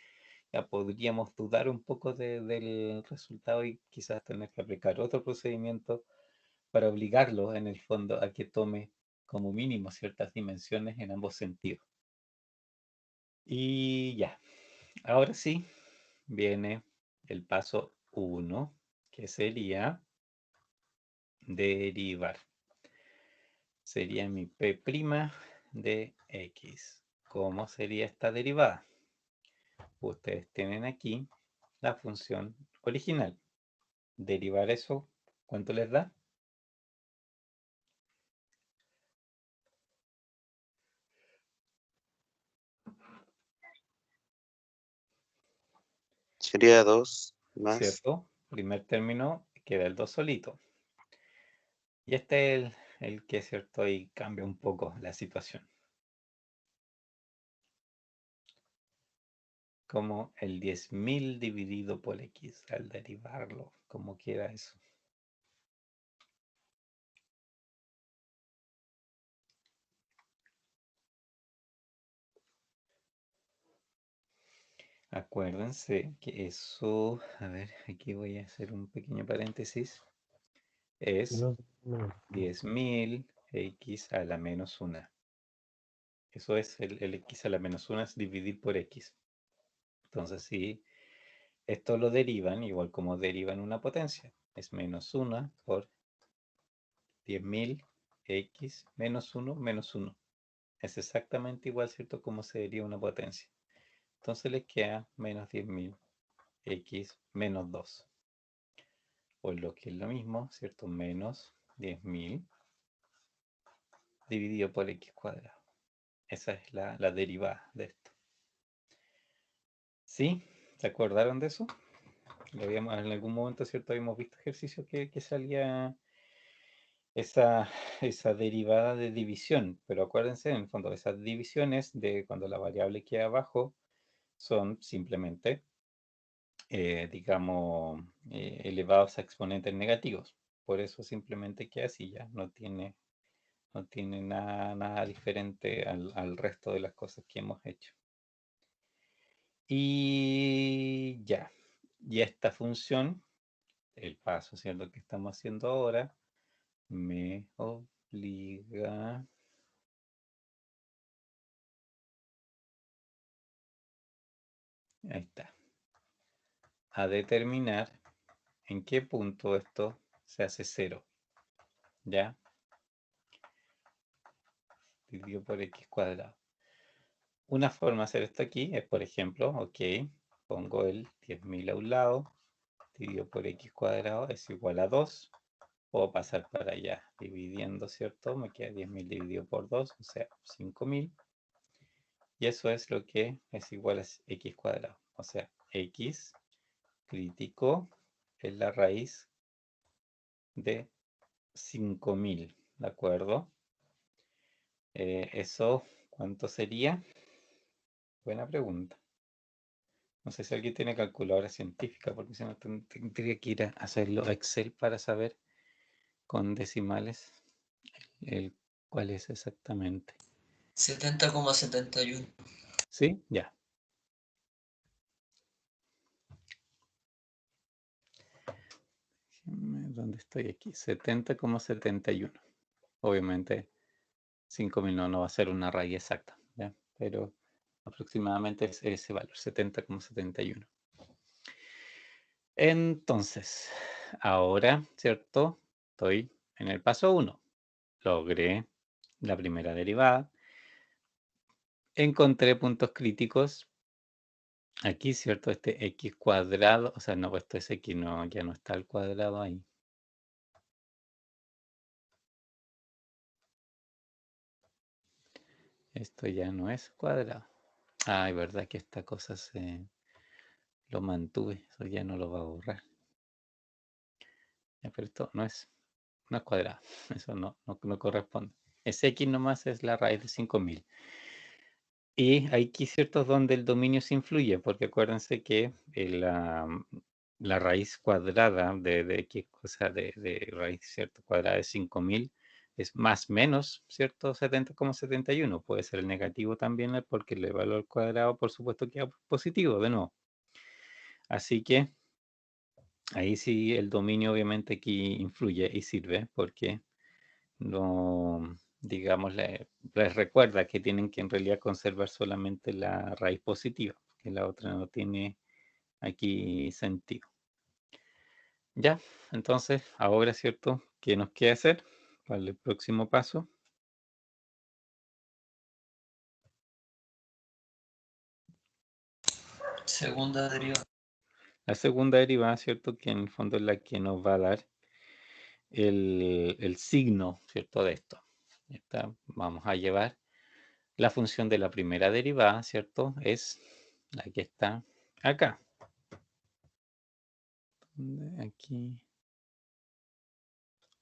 [SPEAKER 1] ya podríamos dudar un poco del resultado y quizás tener que aplicar otro procedimiento para obligarlo, en el fondo, a que tome como mínimo ciertas dimensiones en ambos sentidos. Y ya, ahora sí viene el paso 1, que sería derivar. Sería mi P' de X. ¿Cómo sería esta derivada? Ustedes tienen aquí la función original. Derivar eso, ¿cuánto les da?
[SPEAKER 4] Sería 2 más.
[SPEAKER 1] ¿Cierto? Primer término queda el 2 solito. Y este es el que, ¿cierto? Ahí cambia un poco la situación. Como el 10.000 dividido por X al derivarlo. ¿Cómo queda eso? Acuérdense que eso, a ver, aquí voy a hacer un pequeño paréntesis, es 10.000 X a la menos 1. Eso es el X a la menos 1 es dividir por X. Entonces, si esto lo derivan, igual como derivan una potencia, es menos 1 por 10.000 X menos 1 menos 1. Es exactamente igual, ¿cierto? Como se deriva una potencia. Entonces les queda menos 10.000 X menos 2. O lo que es lo mismo, ¿cierto? Menos 10.000 dividido por X cuadrado. Esa es la derivada de esto. ¿Sí? ¿Se acordaron de eso? Lo habíamos, en algún momento, ¿cierto? Habíamos visto ejercicios que salía esa derivada de división. Pero acuérdense, en el fondo, esas divisiones de cuando la variable queda abajo son simplemente, digamos, elevados a exponentes negativos. Por eso simplemente queda así, ya no tiene nada diferente al resto de las cosas que hemos hecho. Y ya, y esta función, el paso, ¿cierto? Que estamos haciendo ahora, me obliga ahí está, a determinar en qué punto esto se hace 0, ¿ya? Dividido por X cuadrado. Una forma de hacer esto aquí es, por ejemplo, ok, pongo el 10.000 a un lado, dividido por X cuadrado es igual a 2. Puedo pasar para allá dividiendo, ¿cierto? Me queda 10.000 dividido por 2, o sea, 5.000. Y eso es lo que es igual a X cuadrado. O sea, X crítico es la raíz de 5.000, ¿de acuerdo? Eso, ¿cuánto sería? Buena pregunta. No sé si alguien tiene calculadora científica, porque si no tendría que ir a hacerlo a Excel para saber con decimales cuál es exactamente.
[SPEAKER 5] 70,71.
[SPEAKER 1] ¿Sí? Ya. ¿Dónde estoy aquí? 70,71. Obviamente 5.000 no va a ser una raíz exacta, ¿ya? Pero aproximadamente es ese valor, 70,71. Entonces, ahora, ¿cierto? Estoy en el paso 1. Logré la primera derivada. Encontré puntos críticos. Aquí, ¿cierto? Este x cuadrado, o sea, no, pues esto es x, no, ya no está el cuadrado ahí. Esto ya no es cuadrado. Ay, verdad que esta cosa lo mantuve, eso ya no lo va a borrar. Ya, pero esto no es cuadrado, eso no corresponde. Es x nomás, es la raíz de 5.000. Y aquí ciertos donde el dominio se influye, porque acuérdense que la raíz cuadrada de x, o sea, de raíz, ¿cierto? Cuadrada de 5.000 es más menos, ¿cierto? 70,71. Puede ser el negativo también, porque el valor cuadrado, por supuesto, queda positivo, de nuevo. Así que ahí sí el dominio obviamente aquí influye y sirve, porque no, digamos, les recuerda que tienen que en realidad conservar solamente la raíz positiva, que la otra no tiene aquí sentido. Ya, entonces, ahora, ¿cierto? ¿Qué nos queda hacer para el próximo paso?
[SPEAKER 5] Segunda derivada.
[SPEAKER 1] La segunda derivada, ¿cierto? Que en el fondo es la que nos va a dar el signo, ¿cierto? De esto. Vamos a llevar la función de la primera derivada, ¿cierto? Es la que está acá. Aquí.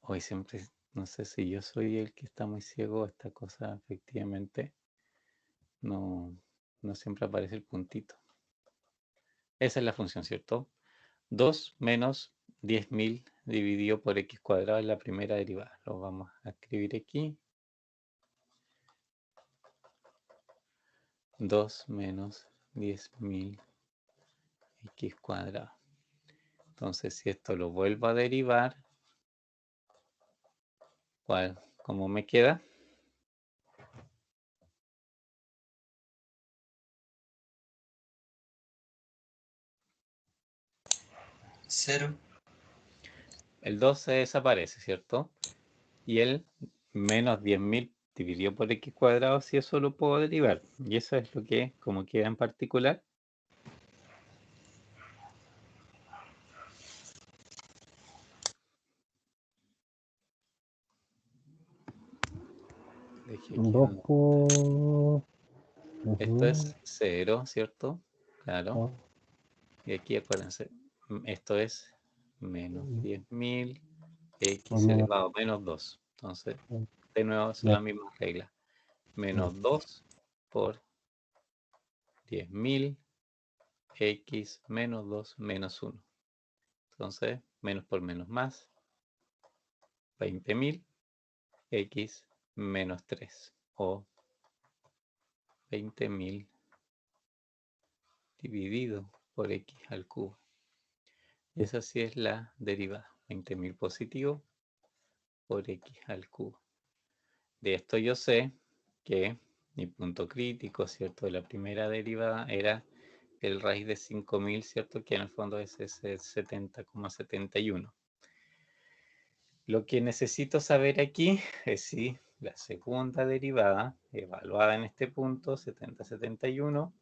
[SPEAKER 1] Hoy siempre, no sé si yo soy el que está muy ciego, esta cosa efectivamente no siempre aparece el puntito. Esa es la función, ¿cierto? 2 menos 10.000 dividido por x cuadrado es la primera derivada. Lo vamos a escribir aquí. 2 menos 10.000 x cuadrado. Entonces, si esto lo vuelvo a derivar, ¿cómo me queda?
[SPEAKER 5] 0.
[SPEAKER 1] El 2 se desaparece, ¿cierto? Y el menos 10.000 dividido por x cuadrado, si eso lo puedo derivar. Y eso es lo que, como queda en particular. Dejé aquí
[SPEAKER 6] 2 por...
[SPEAKER 1] esto es 0, ¿cierto? Claro.
[SPEAKER 6] Ah,
[SPEAKER 1] Y aquí acuérdense, esto es menos 10.000
[SPEAKER 6] al
[SPEAKER 1] x
[SPEAKER 6] menos.
[SPEAKER 1] elevado a menos 2. Entonces,
[SPEAKER 6] Ah,
[SPEAKER 1] de nuevo son
[SPEAKER 6] ya.
[SPEAKER 1] las mismas reglas. Menos 2 por 10.000 x menos 2 menos 1. Entonces, menos por menos más, 20.000 x menos 3 o 20.000 dividido por x al cubo. Esa sí es la derivada, 20.000 positivo por x al cubo. De esto yo sé que mi punto crítico, ¿cierto? De la primera derivada era el raíz de 5.000, ¿cierto? Que en el fondo es ese 70,71. Lo que necesito saber aquí es si la segunda derivada, evaluada en este punto, 70,71,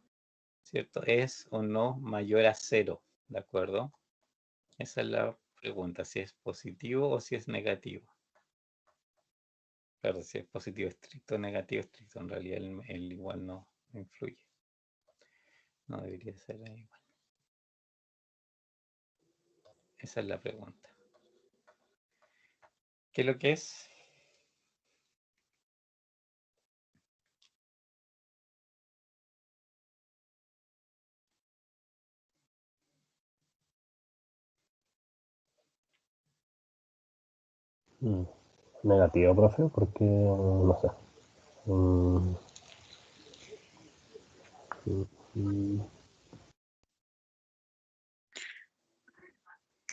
[SPEAKER 1] ¿cierto? Es o no mayor a 0, ¿de acuerdo? Esa es la pregunta, si es positivo o si es negativo. Claro, si es positivo estricto o negativo estricto, en realidad el igual no influye. No debería ser igual. Esa es la pregunta. ¿Qué es lo que es?
[SPEAKER 6] Negativo, profe, porque no sé.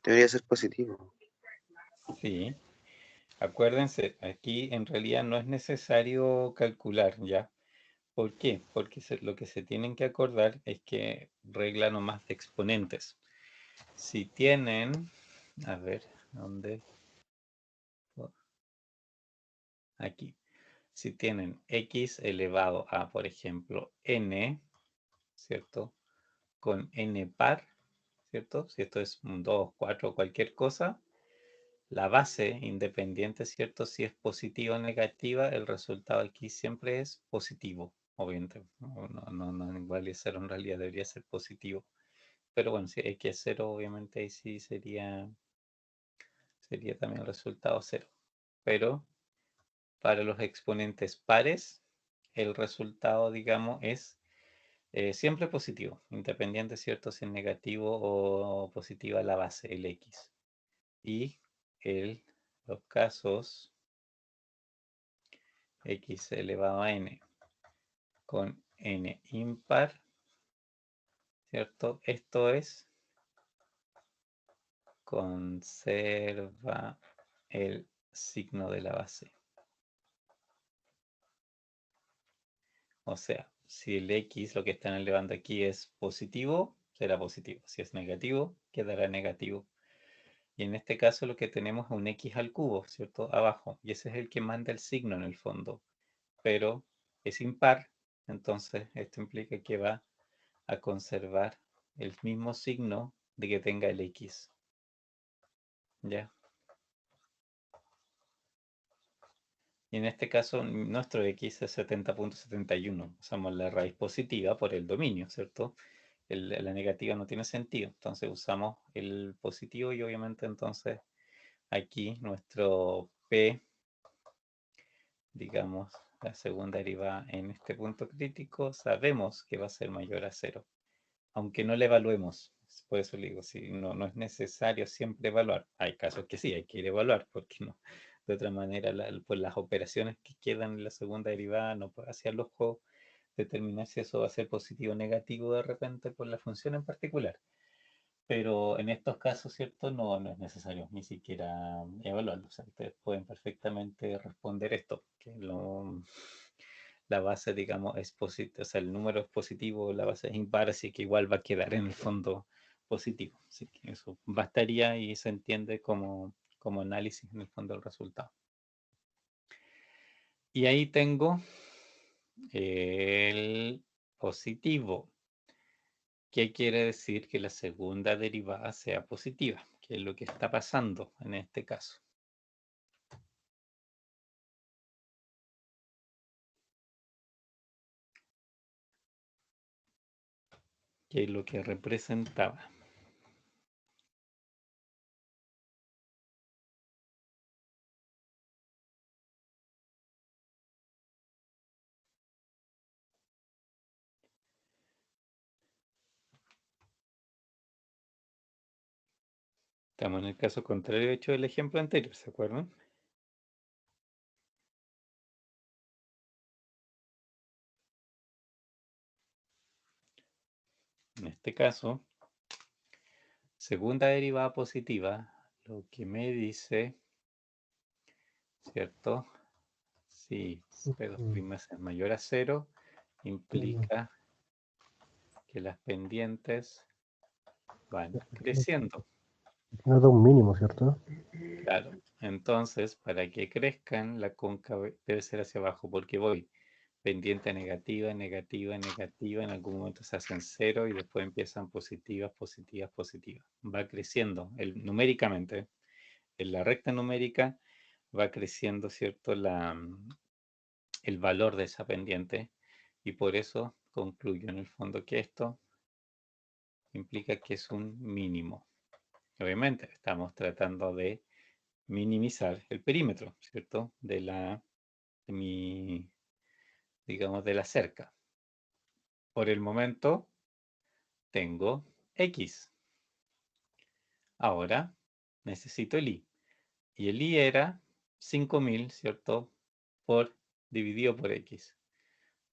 [SPEAKER 4] Debería ser positivo.
[SPEAKER 1] Sí. Acuérdense, aquí en realidad no es necesario calcular, ¿ya? ¿Por qué? Porque lo que se tienen que acordar es que regla nomás de exponentes. Si tienen, a ver, ¿dónde? Aquí. Si tienen x elevado a, por ejemplo, n, ¿cierto? Con n par, ¿cierto? Si esto es un 2, 4, cualquier cosa, la base independiente, ¿cierto? Si es positiva o negativa, el resultado aquí siempre es positivo. Obviamente, no igual es 0 en realidad debería ser positivo. Pero bueno, si x es 0, obviamente ahí sí sería también el resultado 0. Pero para los exponentes pares, el resultado, digamos, es siempre positivo, independiente, ¿cierto? Si es negativo o positiva la base, el x. Y los casos x elevado a n con n impar, ¿cierto? Esto es, conserva el signo de la base. O sea, si el x, lo que están elevando aquí, es positivo, será positivo. Si es negativo, quedará negativo. Y en este caso lo que tenemos es un x al cubo, ¿cierto? Abajo. Y ese es el que manda el signo en el fondo. Pero es impar, entonces esto implica que va a conservar el mismo signo de que tenga el x. ¿Ya? Y en este caso nuestro x es 70.71. Usamos la raíz positiva por el dominio, ¿cierto? La negativa no tiene sentido. Entonces usamos el positivo y obviamente entonces aquí nuestro p, digamos, la segunda derivada en este punto crítico, sabemos que va a ser mayor a 0. Aunque no le evaluemos. Por eso le digo, si no es necesario siempre evaluar. Hay casos que sí, hay que ir a evaluar, porque no. De otra manera, pues las operaciones que quedan en la segunda derivada no puede hacer los juegos determinar si eso va a ser positivo o negativo de repente por la función en particular. Pero en estos casos, ¿cierto? No es necesario ni siquiera evaluarlo. O sea, ustedes pueden perfectamente responder esto, que la base, digamos, es positiva, o sea, el número es positivo, la base es impar, así que igual va a quedar en el fondo positivo. Así que eso bastaría y se entiende como análisis en el fondo del resultado. Y ahí tengo el positivo. ¿Qué quiere decir? Que la segunda derivada sea positiva, que es lo que está pasando en este caso. Que es lo que representaba. Estamos en el caso contrario hecho del ejemplo anterior, ¿se acuerdan? En este caso, segunda derivada positiva, lo que me dice, ¿cierto? Si P2' es mayor a 0, implica que las pendientes van creciendo.
[SPEAKER 6] No da un mínimo, ¿cierto?
[SPEAKER 1] Claro. Entonces, para que crezcan, la cóncava debe ser hacia abajo, porque voy pendiente negativa, negativa, negativa, en algún momento se hacen 0 y después empiezan positivas, positivas, positivas. Va creciendo numéricamente. En la recta numérica va creciendo, ¿cierto? El valor de esa pendiente y por eso concluyo en el fondo que esto implica que es un mínimo. Obviamente estamos tratando de minimizar el perímetro, ¿cierto? Digamos, de la cerca. Por el momento tengo X. Ahora necesito el Y. Y el Y era 5000, ¿cierto? Dividido por X.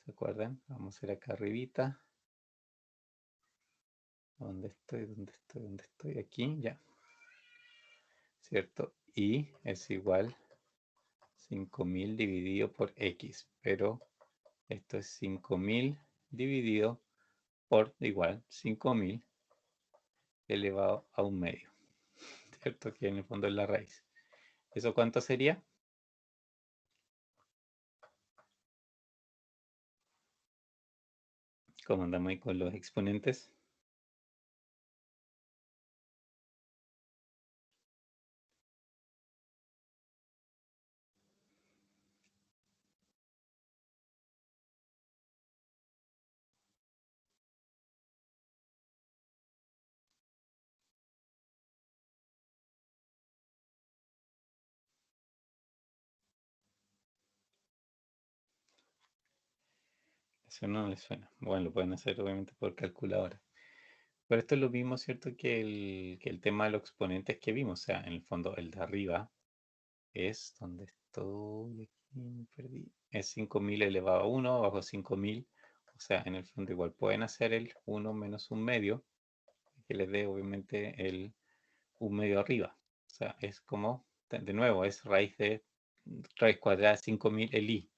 [SPEAKER 1] ¿Se acuerdan? Vamos a ir acá arribita. ¿Dónde estoy? ¿Dónde estoy? ¿Dónde estoy? Aquí, ya. ¿Cierto? Y es igual 5000 dividido por X. Pero esto es 5000 dividido por igual 5000 elevado a 1/2. ¿Cierto? Que en el fondo es la raíz. ¿Eso cuánto sería? ¿Cómo andamos ahí con los exponentes? Eso no les suena. Bueno, lo pueden hacer obviamente por calculadora. Pero esto es lo mismo, ¿cierto? Que el tema de los exponentes que vimos. O sea, en el fondo el de arriba es donde estoy. Aquí me perdí. Es 5000 elevado a 1 bajo 5000. O sea, en el fondo igual pueden hacer el 1 menos 1/2, que les dé obviamente el 1/2 arriba. O sea, es como, de nuevo, es raíz cuadrada de 5000 el i.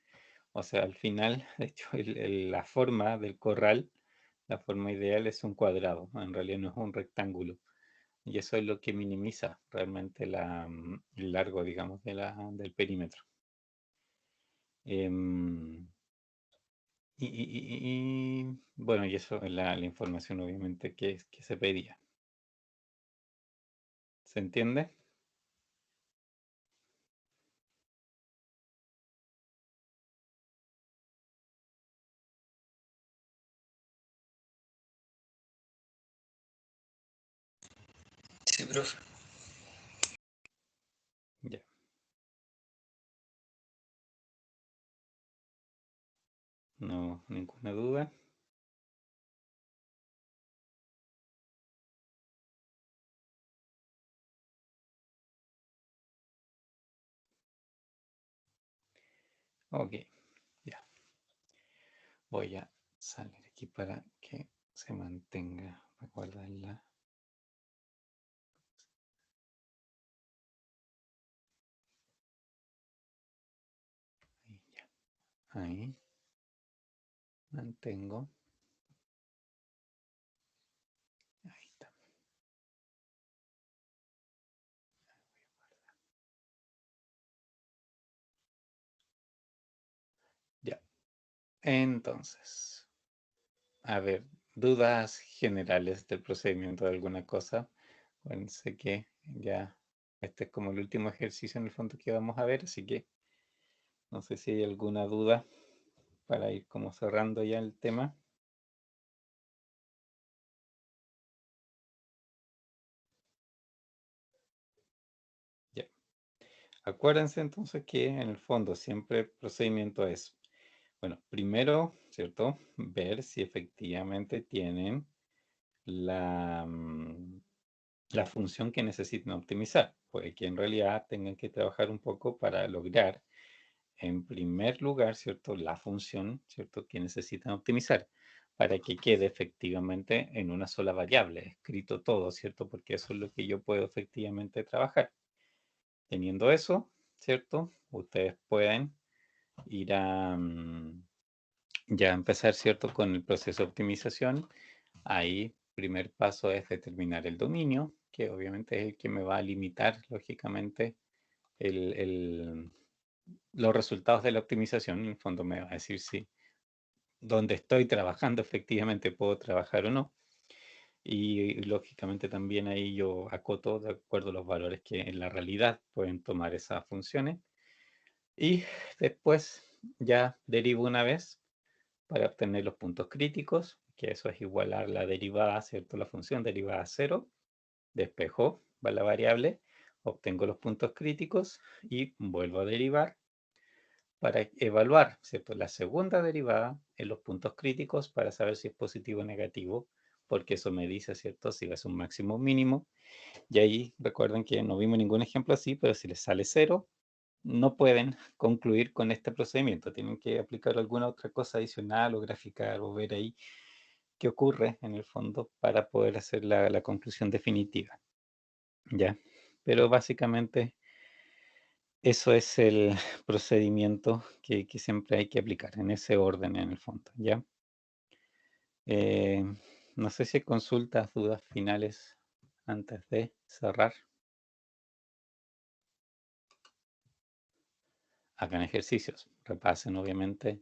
[SPEAKER 1] O sea, al final, de hecho, la forma del corral, la forma ideal es un cuadrado, en realidad no es un rectángulo. Y eso es lo que minimiza realmente el largo, digamos, del perímetro. Bueno, y eso es la información obviamente que se pedía. ¿Se entiende?
[SPEAKER 5] Sí, profe.
[SPEAKER 1] Ya. No, ninguna duda. Ok, ya. Voy a salir aquí para que se mantenga. Recuerda ahí, ya. Ahí. Mantengo. Ahí está. Ya. Entonces, a ver, dudas generales del procedimiento de alguna cosa. Bueno, sé que ya este es como el último ejercicio en el fondo que vamos a ver, así que no sé si hay alguna duda para ir como cerrando ya el tema. Ya. Acuérdense entonces que en el fondo siempre el procedimiento es, bueno, primero, ¿cierto? Ver si efectivamente tienen la función que necesitan optimizar. Puede que en realidad tengan que trabajar un poco para lograr, en primer lugar, ¿cierto? La función, ¿cierto? Que necesitan optimizar para que quede efectivamente en una sola variable, escrito todo, ¿cierto? Porque eso es lo que yo puedo efectivamente trabajar. Teniendo eso, ¿cierto? Ustedes pueden ir a ya empezar, ¿cierto? Con el proceso de optimización. Ahí, primer paso es determinar el dominio, que obviamente es el que me va a limitar, lógicamente, los resultados de la optimización. En el fondo me va a decir si donde estoy trabajando efectivamente puedo trabajar o no. Y lógicamente también ahí yo acoto de acuerdo a los valores que en la realidad pueden tomar esas funciones. Y después ya derivo una vez para obtener los puntos críticos, que eso es igualar la derivada, ¿cierto? La función derivada a 0, despejo va la variable, obtengo los puntos críticos y vuelvo a derivar para evaluar, ¿cierto? La segunda derivada en los puntos críticos para saber si es positivo o negativo, porque eso me dice, ¿cierto? Si es un máximo o mínimo. Y ahí recuerden que no vimos ningún ejemplo así, pero si les sale 0, no pueden concluir con este procedimiento. Tienen que aplicar alguna otra cosa adicional o graficar o ver ahí qué ocurre en el fondo para poder hacer la conclusión definitiva. ¿Ya? Pero básicamente eso es el procedimiento que siempre hay que aplicar, en ese orden en el fondo. ¿Ya? No sé si hay consultas, dudas finales antes de cerrar. Hagan ejercicios, repasen obviamente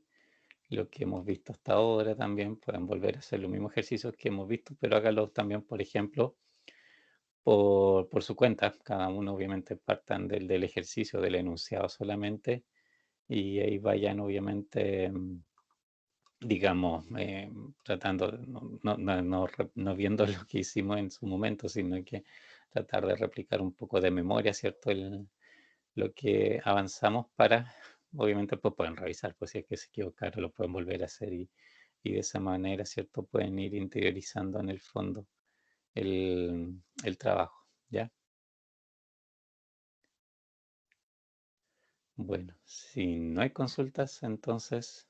[SPEAKER 1] lo que hemos visto hasta ahora también, pueden volver a hacer los mismos ejercicios que hemos visto, pero háganlos también, por ejemplo, por su cuenta. Cada uno obviamente partan del ejercicio, del enunciado solamente, y ahí vayan obviamente, digamos, tratando, no viendo lo que hicimos en su momento, sino que tratar de replicar un poco de memoria, ¿cierto? Lo que avanzamos para, obviamente, pues pueden revisar, pues si es que se equivocaron, lo pueden volver a hacer y de esa manera, ¿cierto? Pueden ir interiorizando en el fondo el trabajo, ¿ya? Bueno, si no hay consultas, entonces,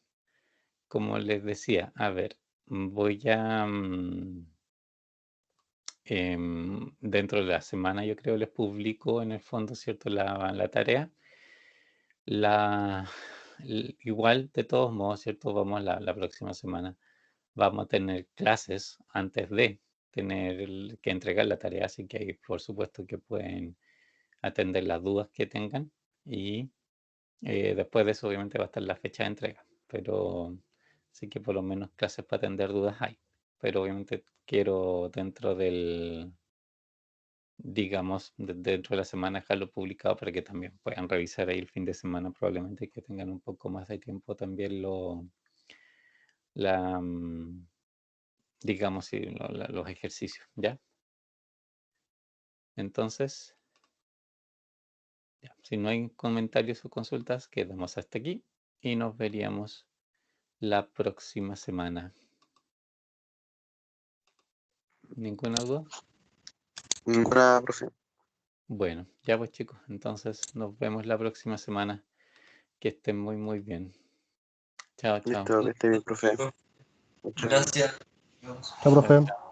[SPEAKER 1] como les decía, a ver, voy a, dentro de la semana yo creo les publico en el fondo, ¿cierto? La tarea. Igual, de todos modos, ¿cierto? Vamos la próxima semana. Vamos a tener clases antes de tener que entregar la tarea, así que ahí por supuesto que pueden atender las dudas que tengan y después de eso obviamente va a estar la fecha de entrega, pero sí que por lo menos clases para atender dudas hay, pero obviamente quiero dentro del, digamos, dentro de la semana dejarlo publicado para que también puedan revisar ahí el fin de semana, probablemente que tengan un poco más de tiempo también la, digamos, sí, los ejercicios, ¿ya? Entonces, ya, si no hay comentarios o consultas, quedamos hasta aquí y nos veríamos la próxima semana. ¿Ninguna duda?
[SPEAKER 4] Ninguna, profe.
[SPEAKER 1] Bueno, ya pues chicos, entonces nos vemos la próxima semana. Que estén muy, muy bien. Chao, chao.
[SPEAKER 4] Listo, que esté bien, profe. Chao.
[SPEAKER 5] Gracias.
[SPEAKER 6] Chao, profe.